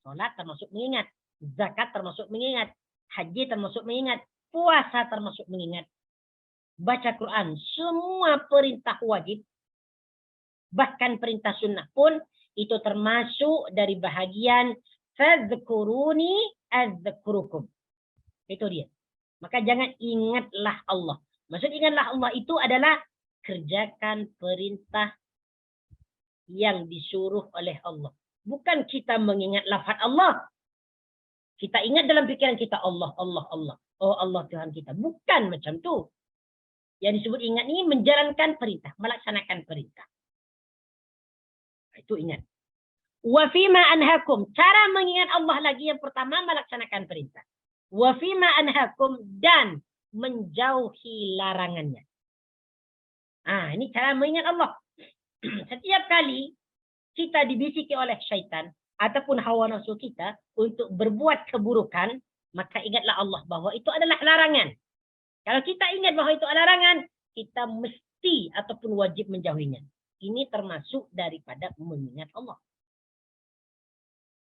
Salat termasuk mengingat. Zakat termasuk mengingat. Haji termasuk mengingat. Puasa termasuk mengingat. Baca Quran. Semua perintah wajib. Bahkan perintah sunnah pun itu termasuk dari bahagian fadhkuruni adzkurukum. Itu dia. Maka jangan ingatlah Allah. Maksud ingatlah Allah itu adalah kerjakan perintah yang disuruh oleh Allah. Bukan kita mengingat lafaz Allah. Kita ingat dalam pikiran kita Allah, Allah, Allah. Oh Allah Tuhan kita. Bukan macam tu. Yang disebut ingat ini menjalankan perintah. Melaksanakan perintah. Itu ingat. Wa fima anhakum. Cara mengingat Allah lagi yang pertama melaksanakan perintah. Wa fima anhakum dan menjauhi larangannya. Ini cara mengingat Allah. Setiap kali kita dibisiki oleh syaitan, ataupun hawa nafsu kita untuk berbuat keburukan, maka ingatlah Allah bahwa itu adalah larangan. Kalau kita ingat bahwa itu adalah larangan, kita mesti ataupun wajib menjauhinya. Ini termasuk daripada mengingat Allah.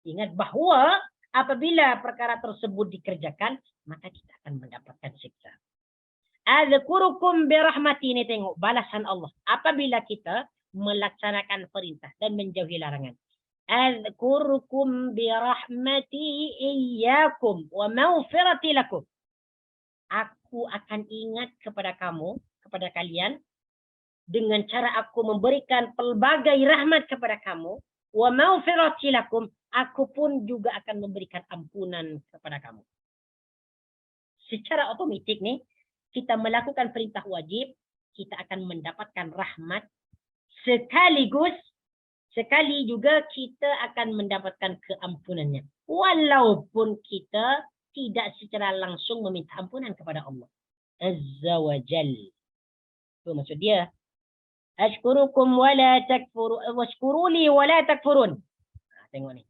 Ingat bahwa apabila perkara tersebut dikerjakan, maka kita akan mendapatkan siksa. Adzkurukum birahmati, ini tengok balasan Allah. Apabila kita melaksanakan perintah dan menjauhi larangan. Adzkurukum birahmati iyyakum wa maghfirati lakum. Aku akan ingat kepada kamu, kepada kalian, dengan cara aku memberikan pelbagai rahmat kepada kamu. Wa maghfirati lakum. Aku pun juga akan memberikan ampunan kepada kamu. Secara otomatis nih, kita melakukan perintah wajib, kita akan mendapatkan rahmat, sekali juga kita akan mendapatkan keampunannya. Walaupun kita tidak secara langsung meminta ampunan kepada Allah Azza wa Jal. Itu maksud dia. Ashkurukum wa la takfurun, washkuruli wa la takfurun. Tengok ni.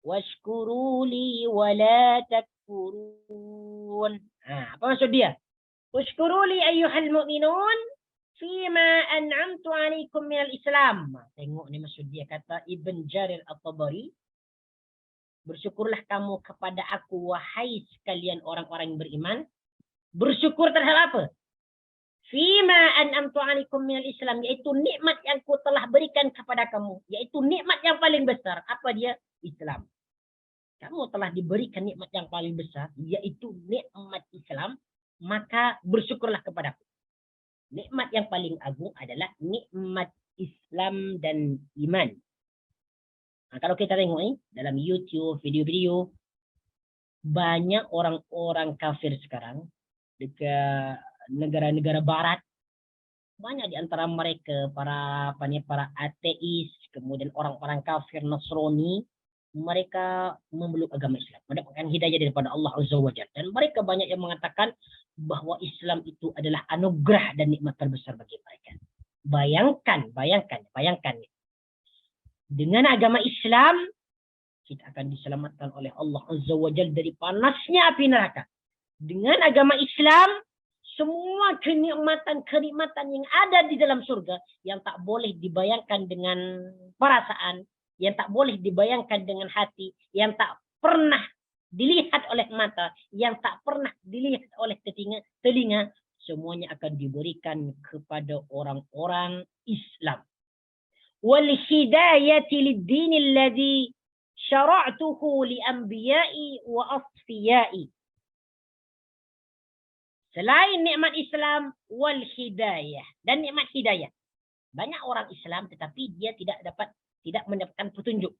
Washkuruli wa la takfurun. Apa maksud dia? Washkuruli ayyuhal mu'minun fima an'amtu alaikum minal Islam. Tengok ni maksud dia, kata Ibn Jarir At-Tabari. Bersyukurlah kamu kepada aku, wahai sekalian orang-orang yang beriman. Bersyukur terhadap apa? Fima an'amtu alaikum minal Islam, yaitu nikmat yang ku telah berikan kepada kamu, yaitu nikmat yang paling besar. Apa dia? Islam. Kamu telah diberikan nikmat yang paling besar, yaitu nikmat Islam, maka bersyukurlah kepadaku. Nikmat yang paling agung adalah nikmat Islam dan iman. Kalau kita tengok ni dalam YouTube, video-video, banyak orang-orang kafir sekarang dekat negara-negara barat, banyak di antara mereka para ateis, kemudian orang-orang kafir Nasrani, mereka memeluk agama Islam, mendapatkan hidayah daripada Allah Azza wa Jalla. Dan mereka banyak yang mengatakan bahwa Islam itu adalah anugerah dan nikmat terbesar bagi mereka. Bayangkan. Dengan agama Islam, kita akan diselamatkan oleh Allah Azza wa Jalla dari panasnya api neraka. Dengan agama Islam, semua kenikmatan yang ada di dalam surga yang tak boleh dibayangkan dengan perasaan, yang tak boleh dibayangkan dengan hati, yang tak pernah dilihat oleh mata, yang tak pernah dilihat oleh telinga, semuanya akan diberikan kepada orang-orang Islam. Wal hidayati lid-din alladhi syara'tuhu li anbiya'i wa asfiyai. Selain nikmat Islam, wal hidayah, dan nikmat hidayah. Banyak orang Islam tetapi dia tidak mendapatkan petunjuk.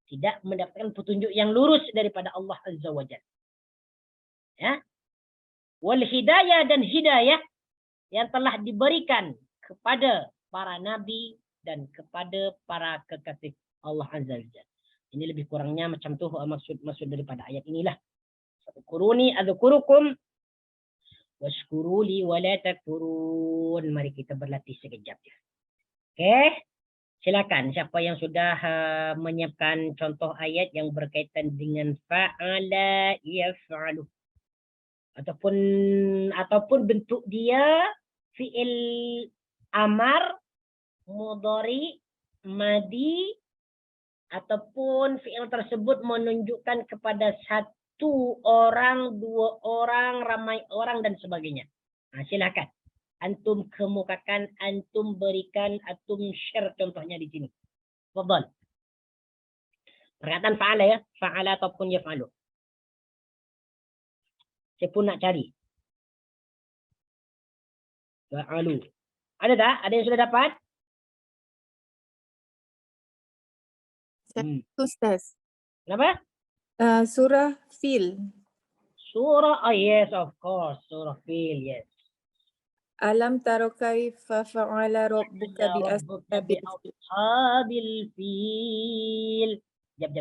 Tidak mendapatkan petunjuk yang lurus daripada Allah Azza wa Jalla. Ya. Wal hidayah, dan hidayah yang telah diberikan kepada para nabi dan kepada para kekasih Allah Azza wa Jalla. Ini lebih kurangnya macam tu maksud daripada ayat inilah. Kuruni adzkurukum washkuruli wa la takfurun. Mari kita berlatih sekejap. Okey. Silakan siapa yang sudah menyiapkan contoh ayat yang berkaitan dengan fa'ala yaf'alu, ataupun bentuk dia fi'il amar, mudhari, madi, ataupun fi'il tersebut menunjukkan kepada satu orang, dua orang, ramai orang dan sebagainya. Silakan. Antum kemukakan, antum berikan, antum share contohnya di sini. Fadhal. Perkataan fa'ala ya, fa'ala ataupun yaf'alu. Saya pun nak cari. Fa'alu. Ada tak? Ada yang sudah dapat? Ustaz. Kenapa? Surah Fil. Surah, yes, of course. Surah Fil, yes. Alam taro kaifa fa'ala rabbuka bi ashabil fil. Jap.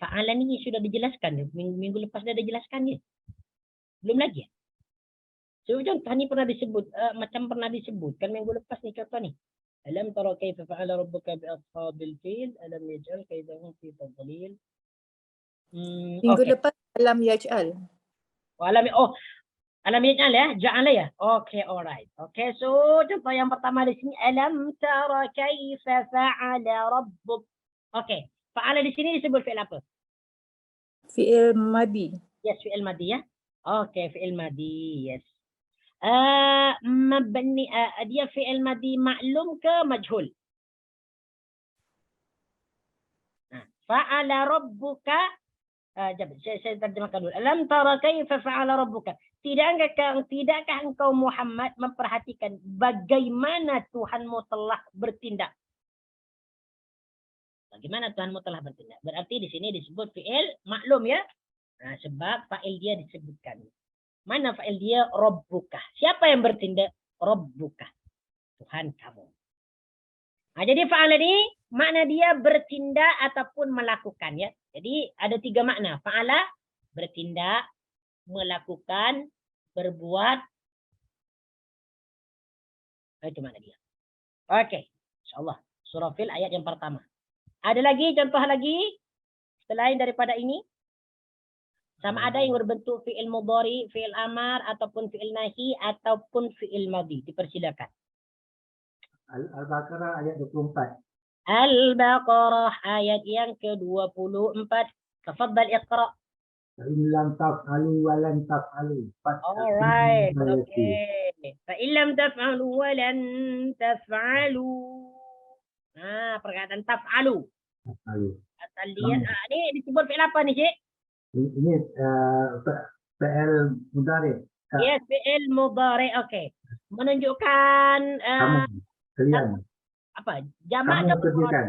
Fa'ala ni sudah dijelaskan. Minggu lepas dah dijelaskan ni. Belum lagi. So, contoh ni pernah disebut, macam pernah disebutkan minggu lepas ni contoh ni. Alam tara kaifa fa'ala rabbuka bi ashabil fil? Alam yaj'al kaidahum fi tadlil. Minggu Okey. lepas alam yaj'al. Alam yaj'al ya, ja'ala ya. Okey, alright. Okey, so contoh yang pertama di sini alam tara kaifa fa'ala rabbuk. Okey, fa'ala di sini disebut fi'il apa? Fi'il madi. Yes, fi'il madi ya. Okey, fi'il madi, yes. Mabni dia fi'il madi maklum ke majhul? Fa'ala rabbuka saya terjemahkan dulu. Alam tara kaifa fa'ala rabbuka? Tidakkah engkau Muhammad memperhatikan bagaimana Tuhanmu telah bertindak? Bagaimana Tuhanmu telah bertindak? Berarti di sini disebut fi'il maklum ya. Nah, sebab fa'il dia disebutkan. Mana fa'il dia? Rabbuka. Siapa yang bertindak? Rabbuka. Tuhan kamu. Nah, jadi fa'ala ini makna dia bertindak ataupun melakukan ya. Jadi ada 3 makna. Fa'ala bertindak, melakukan, berbuat. Itu makna dia. Oke. InsyaAllah. Surah Fil ayat yang pertama. Ada lagi contoh lagi selain daripada ini? Sama ada yang berbentuk fi'il mudhari, fi'il amar, ataupun fi'il nahi, ataupun fi'il madhi. Dipersilakan. Al-Baqarah ayat 24. Al-Baqarah ayat yang ke-24. Tafadhal iqra. Fa'in lam taf'alu wa lan taf'alu. Alright. Okay. Fa'in lam taf'alu wa lan taf'alu. Nah, perkataan taf'alu. Asal dia. Ini disebut fi'il apa nih, Cik? Ini fi'il mudhari. Yes, fi'il mudhari. Okay. Menunjukkan Kamu, kalian. apa? Jamak Kamu kerjakan.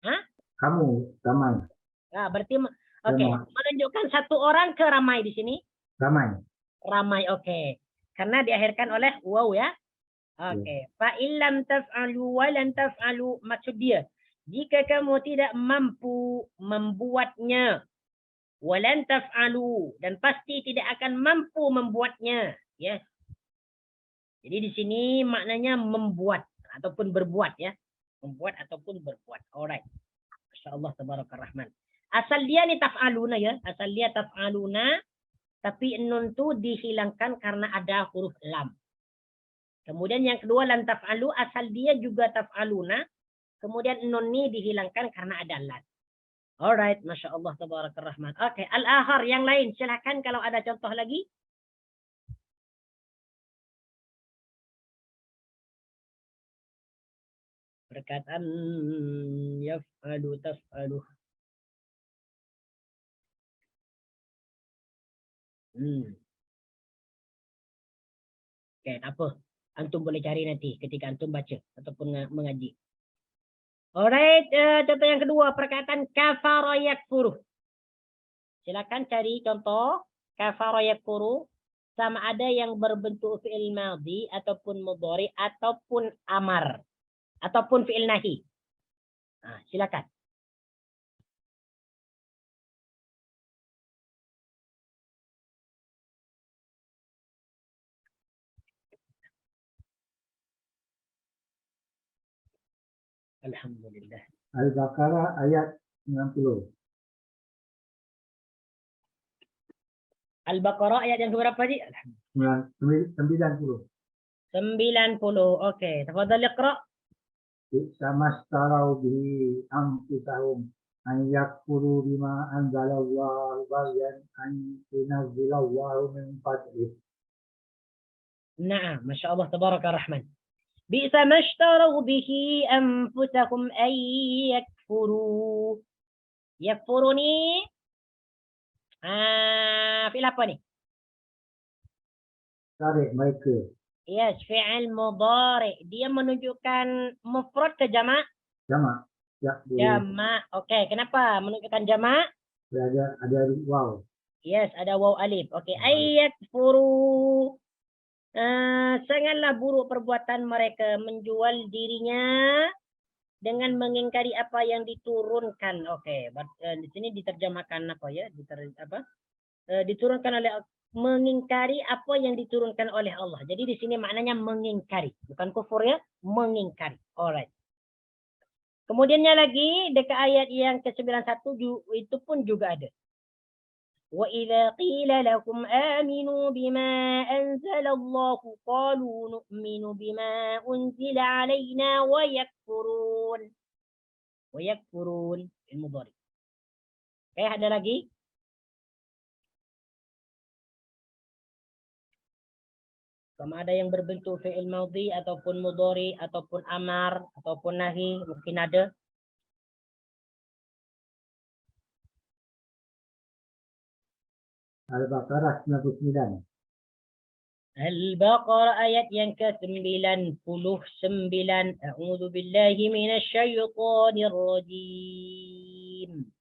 Hah? Kamu, ramai. Nah, berarti okay. Menunjukkan satu orang ke ramai di sini? Ramai. Ramai, okay. Karena diakhirkan oleh waw ya. Okay. Fa illam taf'alu wa lan taf'alu, maksud dia jika kamu tidak mampu membuatnya, wa lan taf'alu, dan pasti tidak akan mampu membuatnya. Yes. Jadi di sini maknanya membuat ataupun berbuat ya. Membuat ataupun berbuat. Alright. Masyaallah tabarakar rahman. Asal dia ni taf'aluna ya. Asal dia taf'aluna, tapi nun tu dihilangkan karena ada huruf lam. Kemudian yang kedua lan taf'alu, asal dia juga taf'aluna, kemudian nun ni dihilangkan karena ada lam. Alright, masyaallah tabarakar rahman. Oke, al-akhar yang lain silakan kalau ada contoh lagi. Perkataan yaf'alu taf'alu. Oke, apa? Antum boleh cari nanti ketika antum baca ataupun mengaji. Alright, contoh yang kedua, perkataan kafara yakfuru. Silakan cari contoh kafara yakfuru, sama ada yang berbentuk fi'il madhi ataupun mudhari ataupun amar ataupun fi'il nahi. Nah, silakan. Alhamdulillah. Al-Baqarah ayat 90. Al-Baqarah ayat yang berapa sih? 90. 90. Okey, tafadhal iqra. Samastarau bihi anfusahum an yakfuru bima anzalallahu baghyan an yunazzilallahu min fadlih. Naam, masyaallah tabarakar rahman. Bi'sa mashtarau bihi anfusahum ay yakfuru. Yakfuru ni fi'il apa ni? Tarik mereka. Yes, fi'il mudhari. Dia menunjukkan mufrad ke jamak? Jamak. Jamak. Okey, kenapa menunjukkan jamak? Ada waw. Yes, ada waw alif. Okey, ay yakfuru. Sangatlah buruk perbuatan mereka menjual dirinya dengan mengingkari apa yang diturunkan. Okey, di sini diterjemahkan apa ya? Diturunkan oleh mengingkari apa yang diturunkan oleh Allah. Jadi di sini maknanya mengingkari, bukan kufur ya, mengingkari. Alright. Kemudiannya lagi dekat ayat yang ke-91 itu pun juga ada. Wa idza qila lakum aminu bima anzala Allah qalu nu'minu bima unzila alaina wa yakfurun. Wa yakfurun al-mudhari. Ada lagi? Sama ada yang berbentuk fi'il madhi ataupun mudhari ataupun amar ataupun nahi, mungkin ada. Al-Baqarah 99. Al-Baqarah ayat yang ke-99. A'udzu billahi minasyaitonir rajim.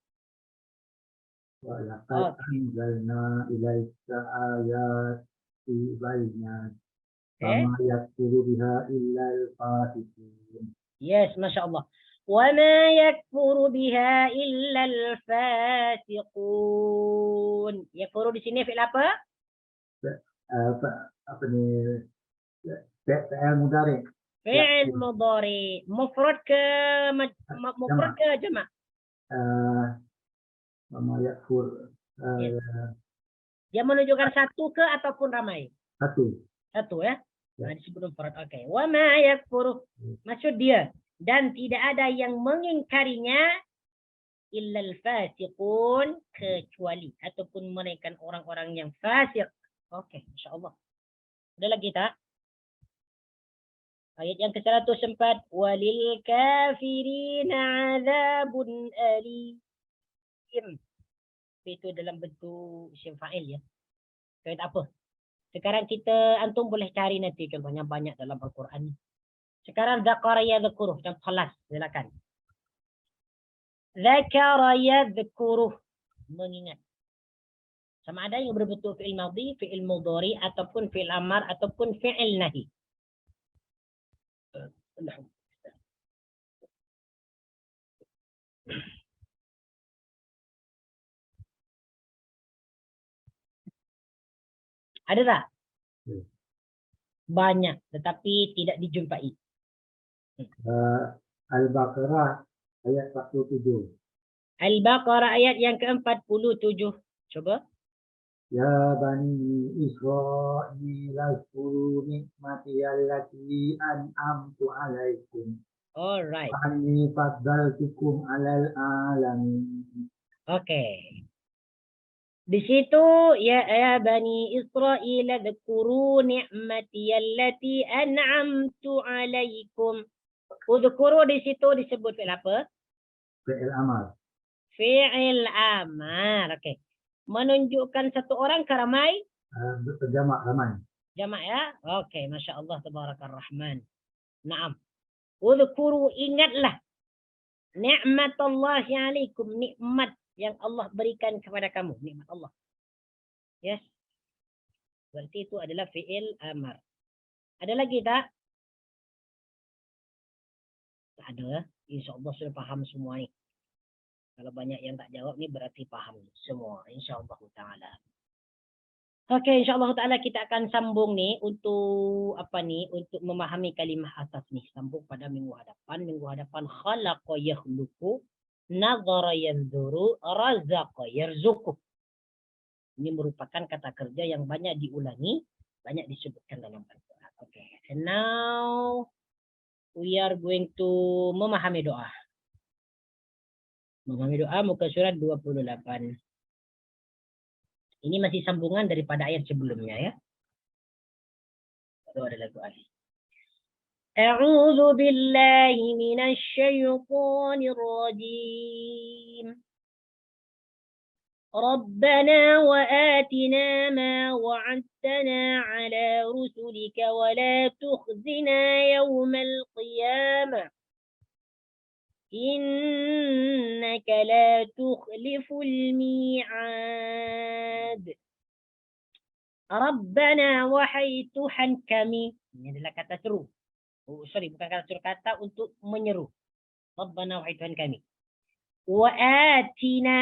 Wa laqad anzalna ilaika ayati bayyinat. Fama yakfuru biha illa al-fasiqun. Yes, Masya Allah. وَمَا يَكْفُرُ بِهَا إِلَّا الْفَاسِقُونَ. Yakfuru di sini fi'il apa? Apa ni? Fi'il mudhari. Fi'il mudhari. Mufrad ke jamak? Fama yakfur. Dia menunjukkan satu ke ataupun ramai? Satu. Satu ya? Ya. Nah, disebut mufrad. Oke. Wa ma yakfuru. Maksud dia, dan tidak ada yang mengingkarinya illal fasiqun, kecuali ataupun mereka orang-orang yang fasik. Oke, insyaallah. Ada lagi tak? Ayat yang ke-104, walil kafirina adzabun alim. Itu dalam bentuk isim fa'il ya. Kait apa? Sekarang antum boleh cari nanti contohnya banyak dalam Al-Quran. Sekarang dzakara yadhkuruh, contoh kelas, silakan. Dzakara yadhkuruh, mengingat. Sama ada yang berbentuk fi'il madhi, fi'il mudhari ataupun fi'il amar ataupun fi'il nahi. Ada tak? Banyak, tetapi tidak dijumpai. Al-Baqarah ayat 47. Al-Baqarah ayat yang ke-47. Coba. Ya bani Israil azkuru nikmati allati an'amtu alaikum. Alright. Wa anni faddaltukum 'alal alamin. Oke. Di situ ya bani Israil dzkuru ni'mati allati an'amtu alaikum. Udzkuru di situ disebut fi'il apa? Fi'il amar. Fi'il amar. Oke. Menunjukkan satu orang ke ramai? Jamak ramai. Jamak ya? Oke, Masya Allah, Tabarakar Rahman. Naam. Udzkuru, ingatlah. Ni'matallahi alaikum, nikmat yang Allah berikan kepada kamu, nikmat Allah. Yes. Berarti itu adalah fi'il amar. Ada lagi tak? Tak ada. InsyaAllah sudah paham semua ni. Kalau banyak yang tak jawab ni berarti paham semua. InsyaAllah ta'ala. Oke, insyaAllah ta'ala kita akan sambung nih untuk untuk memahami kalimah atas nih. Sambung pada minggu hadapan. Minggu hadapan khalaqa yakhluqu, nazara yanzuru, razaqa yarzuqu. Ini merupakan kata kerja yang banyak diulangi, banyak disebutkan dalam Al-Quran. Oke, and now we are going to memahami doa. Memahami doa muka surat 28. Ini masih sambungan daripada ayat sebelumnya ya. Itu adalah doa. A'udzu billahi minasy syaithanir rajim. ربنا وآتنا ما وعدتنا على رسلك ولا تخزنا يوم القيامة إنك لا تخلف الميعاد. ربنا wahai Tuhan kami. Ini adalah kata seru. Bukan kata seru, kata untuk menyeru. Rabbana wahai Tuhan kami. Wa atina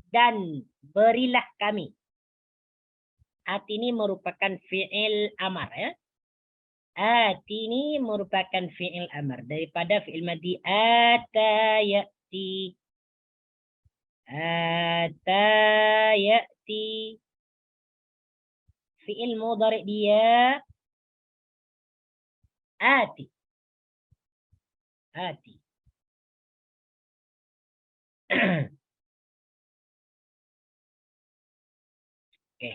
dan Berilah kami. Atini merupakan fi'il amar ya. Atini merupakan fi'il amar daripada fi'il madhi ata ya'ti. Ata ya'ti. Fi'il mudhari' dia ati. Ati. Oke.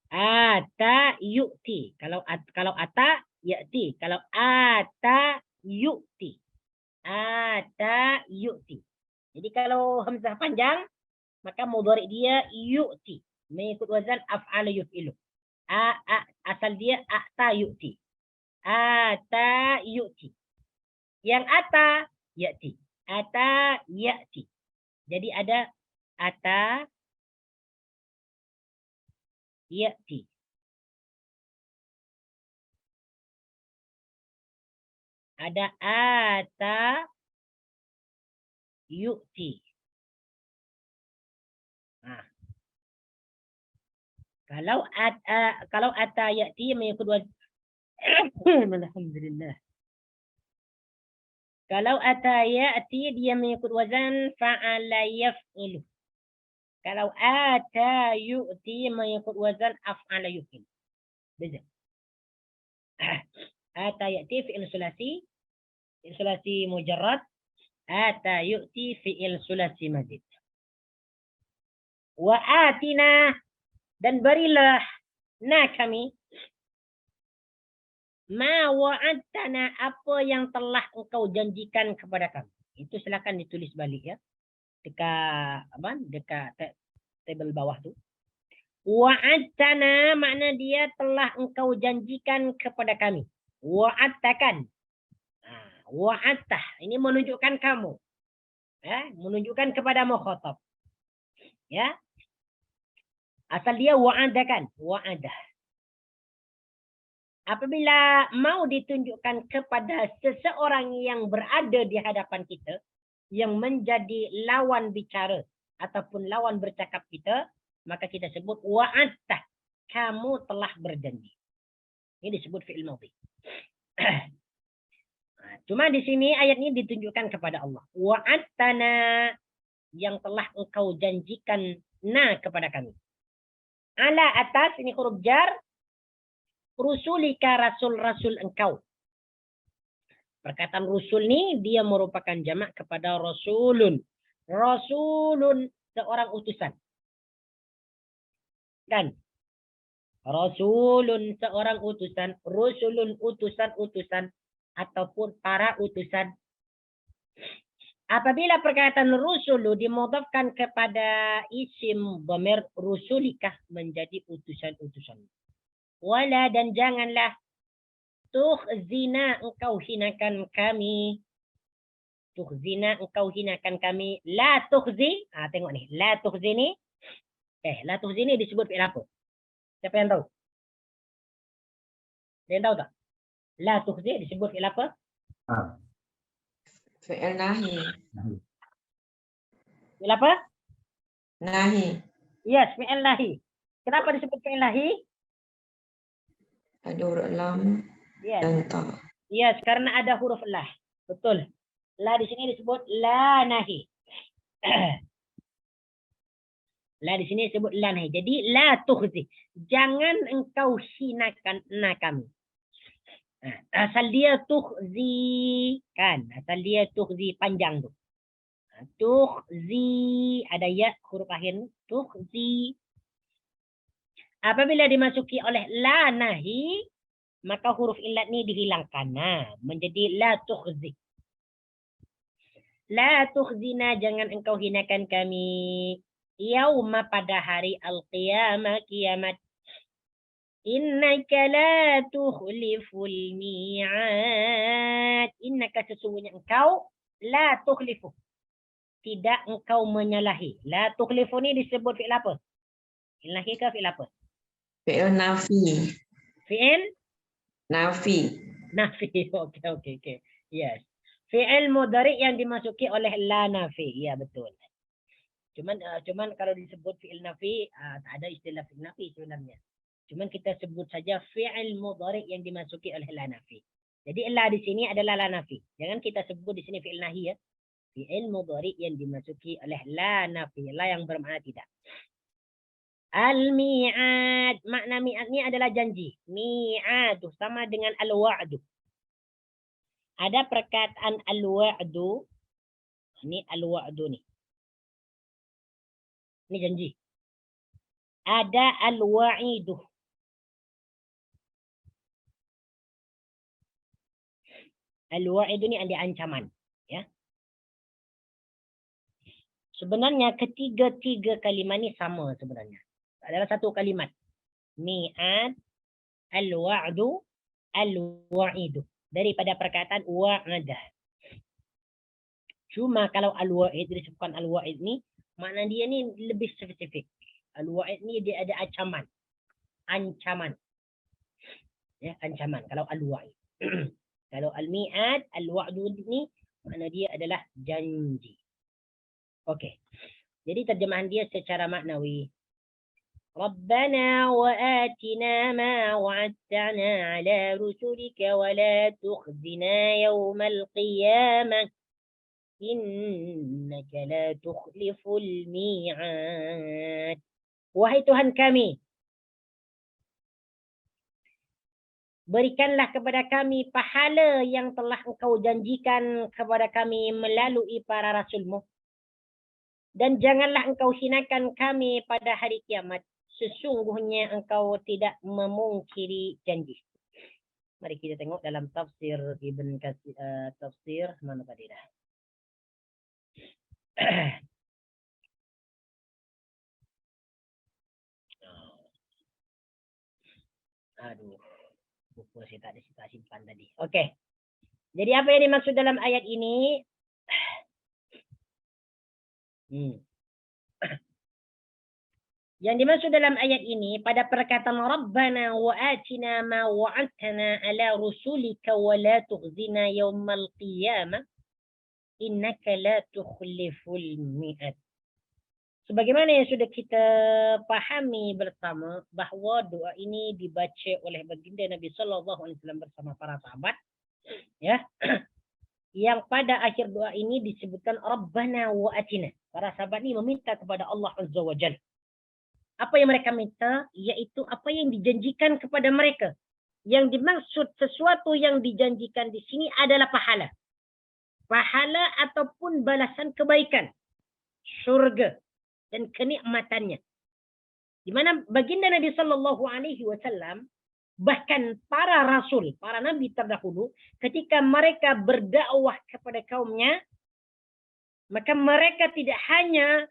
Ata yu'ti. Kalau ata ya'ti. Kalau ata yu'ti. Ata yu'ti. Jadi kalau hamzah panjang maka mudhari' dia yu'ti. Mengikut wazan af'ala yuf'ilu. Asal dia ata yu'ti. Ata yu'ti. Yang ata ya'ti. Ata ya'ti. Jadi ada ata ya'ti. Ada ata yu'ti. Nah. Kalau ata ya'ti mengikut wazan alhamdulillah. Kalau ata ya'ti dia mengikut wazan fa'ala yaf'ilu. Kalau ata yu'ti mengikut wazan af'ala yuf'il. Beza. Ata ya'ti fi'il sulasi. Fi'il sulasi mujarrad. Ata yu'ti fi'il sulasi mazid. Wa atina. Dan berilah na kami. Ma wa'adtana, apa yang telah engkau janjikan kepada kami. Itu silakan ditulis balik ya. Dekat tabel bawah tu. Wa'adtana makna dia telah engkau janjikan kepada kami. Wa'adtakan. Wa'adtah ini menunjukkan kamu. Ya, menunjukkan kepada mukhatab. Ya. Asal dia wa'adakan, wa'adah. Apabila mau ditunjukkan kepada seseorang yang berada di hadapan kita, yang menjadi lawan bicara ataupun lawan bercakap kita, maka kita sebut wa'adtah, kamu telah berjanji. Ini disebut fi'il madhi. Cuma di sini ayat ini ditunjukkan kepada Allah. Wa'adtana, yang telah engkau janjikan na kepada kami. Ala atas, ini huruf jar. Rusulika, rasul-rasul engkau. Perkataan rusul ini dia merupakan jamak kepada rasulun. Rasulun, seorang utusan. Dan rasulun, seorang utusan. Rusulun, utusan-utusan. Ataupun para utusan. Apabila perkataan rusulu dimudhafkan kepada isim dhamir rusulikah menjadi utusan-utusan. Wala, dan janganlah tukhzina, engkau hinakan kami. Tukhzina, engkau hinakan kami. La tukhzi, tengok ni. La tukhzini. La tukhzini disebut fi'il apa? Siapa yang tahu? Ada yang tahu tak? La tukhzi disebut fi'il apa? Fi'il nahi. Fi'il apa? Nahi. Yes, fi'il nahi. Kenapa disebut fi'il nahi? Ada huruf lam dan ta. Yes, karena ada huruf lah. Betul. La di sini disebut la nahi. La di sini disebut la nahi. Jadi la tukhzi. Jangan engkau hinakan na kami. Asal dia tukhzi kan. Asal dia tukhzi panjang tu. Tukhzi ada ya huruf akhir tukhzi. Apabila dimasuki oleh la nahi, maka huruf illat ni dihilangkan. Menjadi la tukhzi. La tukhzina, jangan engkau hinakan kami. Yauma, pada hari al-qiyamah, kiamat. Innaka la tukhliful mi'ad. Innaka, sesungguhnya engkau, la tukhlifu. Tidak engkau menyalahi. La tukhlifu ni disebut fi'il apa? Fi'il nahi ke fi'il apa? Fi'il nafi. Fi'il? Nafi. Nafi. Okey. Yes. Fi'il mudhari yang dimasuki oleh la nafi. Ya, betul. Cuman kalau disebut fi'il nafi, tak ada istilah fi'il nafi sebenarnya. Cuman kita sebut saja fi'il mudhari yang dimasuki oleh la nafi. Jadi la di sini adalah la nafi. Jangan kita sebut di sini fi'il nahi ya. Fi'il mudhari yang dimasuki oleh la nafi, la yang bermakna tidak. Al-mi'ad, makna mi'ad ini adalah janji. Mi'adu sama dengan al-wa'du. Ada perkataan al-wa'du. Ini al-wa'du nih. Ini janji. Ada al-wa'idu. Al-wa'idu ini ada ancaman. Ya. Sebenarnya ketiga-tiga kalimat ini sama sebenarnya. Adalah satu kalimat. Mi'ad, al-wa'du, al-wa'idu. Daripada perkataan wa'adah. Cuma kalau al-wa'id, disebutkan al-wa'id ni, makna dia ni lebih spesifik. Al-wa'id ni dia ada ancaman. Ancaman. Ya, ancaman. Kalau al-wa'id. Kalau al-mi'ad, al-wa'du ni, makna dia adalah janji. Okey. Jadi terjemahan dia secara maknawi. Rabbana wa atina ma wa'adtana ala rusulika wa la tukhzina yawmal qiyamah. Innaka la tukhliful mi'ad. Wahai Tuhan kami, berikanlah kepada kami pahala yang telah Engkau janjikan kepada kami melalui para rasulmu. Dan janganlah Engkau hinakan kami pada hari kiamat. Sesungguhnya Engkau tidak memungkiri janji. Mari kita tengok dalam tafsir Ibn Katsir, tafsir mana tadi dah? Aduh, buku saya tak ada simpan tadi. Okey. Jadi apa yang dimaksud dalam ayat ini? Yang dimaksud dalam ayat ini pada perkataan Rabbana wa atina ma wa'adtana ala rusulika wa la tukhzina yawmal qiyamah innaka la tukhliful mi'ad. Sebagaimana yang sudah kita pahami bersama bahawa doa ini dibaca oleh baginda Nabi sallallahu alaihi wasallam bersama para sahabat, ya. Yang pada akhir doa ini disebutkan Rabbana wa atina. Para sahabat ini meminta kepada Allah Azza wa Jalla. Apa yang mereka minta, yaitu apa yang dijanjikan kepada mereka. Yang dimaksud sesuatu yang dijanjikan di sini adalah pahala. Pahala ataupun balasan kebaikan. Syurga dan kenikmatannya. Di mana baginda Nabi sallallahu alaihi wasallam, bahkan para rasul, para nabi terdahulu, ketika mereka berdakwah kepada kaumnya, maka mereka tidak hanya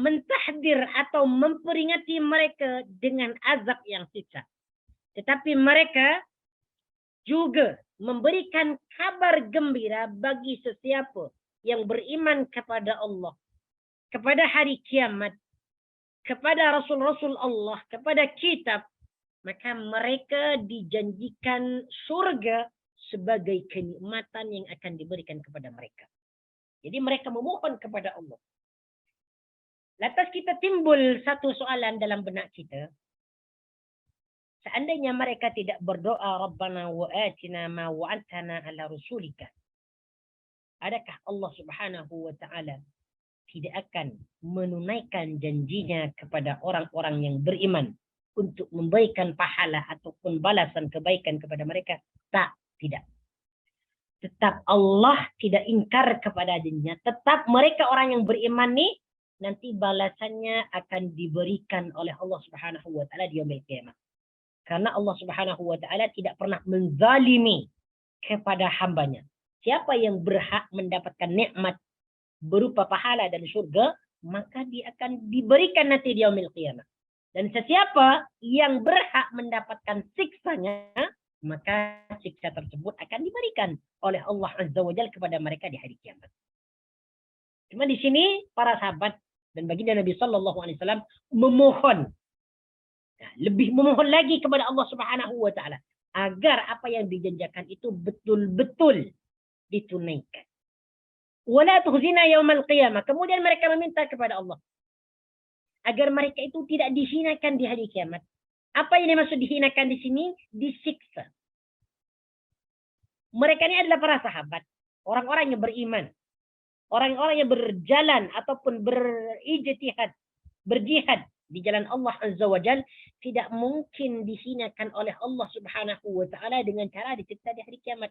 mentahdir atau memperingati mereka dengan azab yang siksa. Tetapi mereka juga memberikan kabar gembira bagi sesiapa yang beriman kepada Allah, kepada hari kiamat, kepada Rasul-Rasul Allah, kepada kitab, maka mereka dijanjikan surga sebagai kenikmatan yang akan diberikan kepada mereka. Jadi mereka memohon kepada Allah. Lantas kita timbul satu soalan dalam benak kita. Seandainya mereka tidak berdoa Rabbana wa atina ma wa'adtana ala rusulika, adakah Allah Subhanahu wa taala tidak akan menunaikan janjinya kepada orang-orang yang beriman untuk memberikan pahala ataupun balasan kebaikan kepada mereka? Tak, tidak. Tetap Allah tidak ingkar kepada janjinya. Tetap mereka orang yang beriman ni nanti balasannya akan diberikan oleh Allah Subhanahu wa taala di yaumil qiyamah. Karena Allah Subhanahu wa taala tidak pernah menzalimi kepada hambanya. Siapa yang berhak mendapatkan nikmat berupa pahala dan surga, maka dia akan diberikan nanti di yaumil qiyamah. Dan sesiapa yang berhak mendapatkan siksanya, maka siksa tersebut akan diberikan oleh Allah Azza wa Jalla kepada mereka di hari kiamat. Cuma di sini para sahabat dan baginda Nabi sallallahu alaihi wasallam memohon, lebih memohon lagi kepada Allah Subhanahu wa taala agar apa yang dijanjikan itu betul-betul ditunaikan. Wala tukhzina yaumal qiyamah. Kemudian mereka meminta kepada Allah agar mereka itu tidak dihinakan di hari kiamat. Apa yang dimaksud dihinakan di sini? Disiksa. Mereka ini adalah para sahabat, orang-orang yang beriman, orang-orang yang berjalan ataupun berijtihad, berjihad di jalan Allah Azza wa Jal, tidak mungkin dihinakan oleh Allah Subhanahu wa taala dengan cara disiksa di hari kiamat.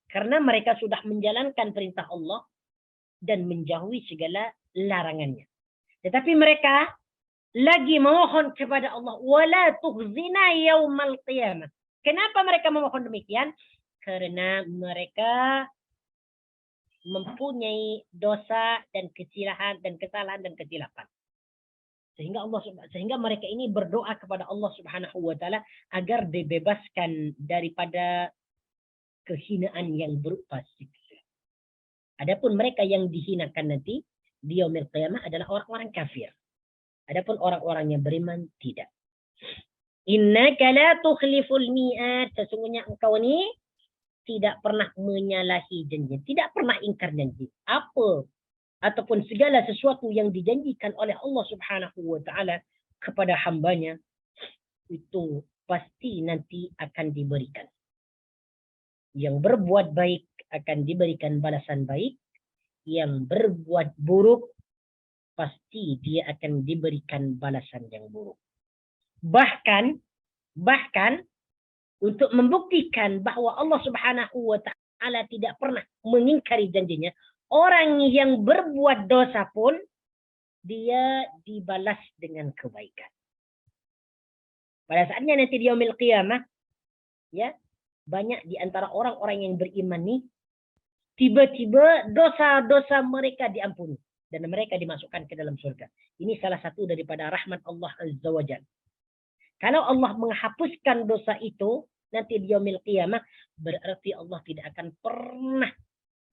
Karena mereka sudah menjalankan perintah Allah dan menjauhi segala larangannya. Tetapi mereka lagi memohon kepada Allah, wala tukhzina yaumal qiyamah. Kenapa mereka memohon demikian? Karena mereka mempunyai dosa dan kesalahan dan kesilapan. Sehingga mereka ini berdoa kepada Allah Subhanahu wa taala agar dibebaskan daripada kehinaan yang berupa siksa. Adapun mereka yang dihinakan nanti di yaumil qiyamah adalah orang-orang kafir. Adapun orang-orang yang beriman tidak. Innaka la tukhliful mi'ad. Sesungguhnya engkau ni tidak pernah menyalahi janji, tidak pernah ingkar janji. Apa ataupun segala sesuatu yang dijanjikan oleh Allah Subhanahu wa taala kepada hambanya itu pasti nanti akan diberikan. Yang berbuat baik akan diberikan balasan baik, yang berbuat buruk pasti dia akan diberikan balasan yang buruk. Bahkan untuk membuktikan bahwa Allah Subhanahu wa taala tidak pernah mengingkari janjinya, orang yang berbuat dosa pun dia dibalas dengan kebaikan. Pada saatnya nanti di yaumil qiyamah, ya, banyak di antara orang-orang yang beriman nih tiba-tiba dosa-dosa mereka diampuni dan mereka dimasukkan ke dalam surga. Ini salah satu daripada rahmat Allah Azza wa Jalla. Kalau Allah menghapuskan dosa itu nanti di yaumil qiyamah, berarti Allah tidak akan pernah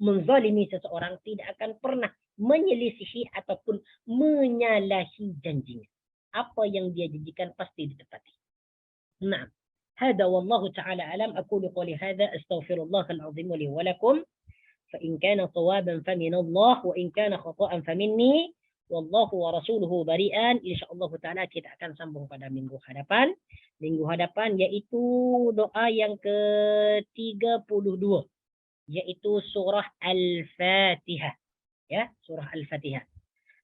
menzalimi seseorang, tidak akan pernah menyelisihi ataupun menyalahi janjinya. Apa yang dia janjikan pasti ditepati. Nah, hada wallahu ta'ala alam. Aqulu qawli hada astaghfirullahal azim li wa lakum. Fa in kana sawaban fa min Allah wa in kana khata'an fa minni. Wallahu wa rasuluhu bari'an. InsyaAllah ta'ala kita akan sambung pada minggu hadapan. Minggu hadapan yaitu doa yang ke-32. Yaitu surah Al-Fatihah. Ya, surah Al-Fatihah.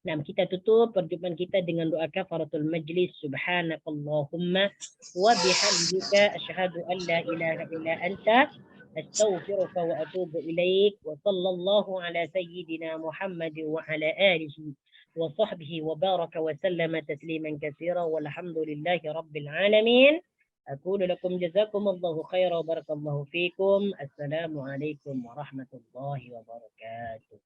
Nah, kita tutup perjumpaan kita dengan doa kafaratul majlis. Subhanakallahumma wa bihamdika asyhadu an la ilaha illa anta astaghfiruka wa atubu ilaik. Wa sallallahu ala sayyidina Muhammad wa ala alihi وصحبه وبارك وسلم تسليما كثيرا والحمد لله رب العالمين. أقول لكم جزاكم الله خيرا وبارك الله فيكم. السلام عليكم ورحمة الله وبركاته.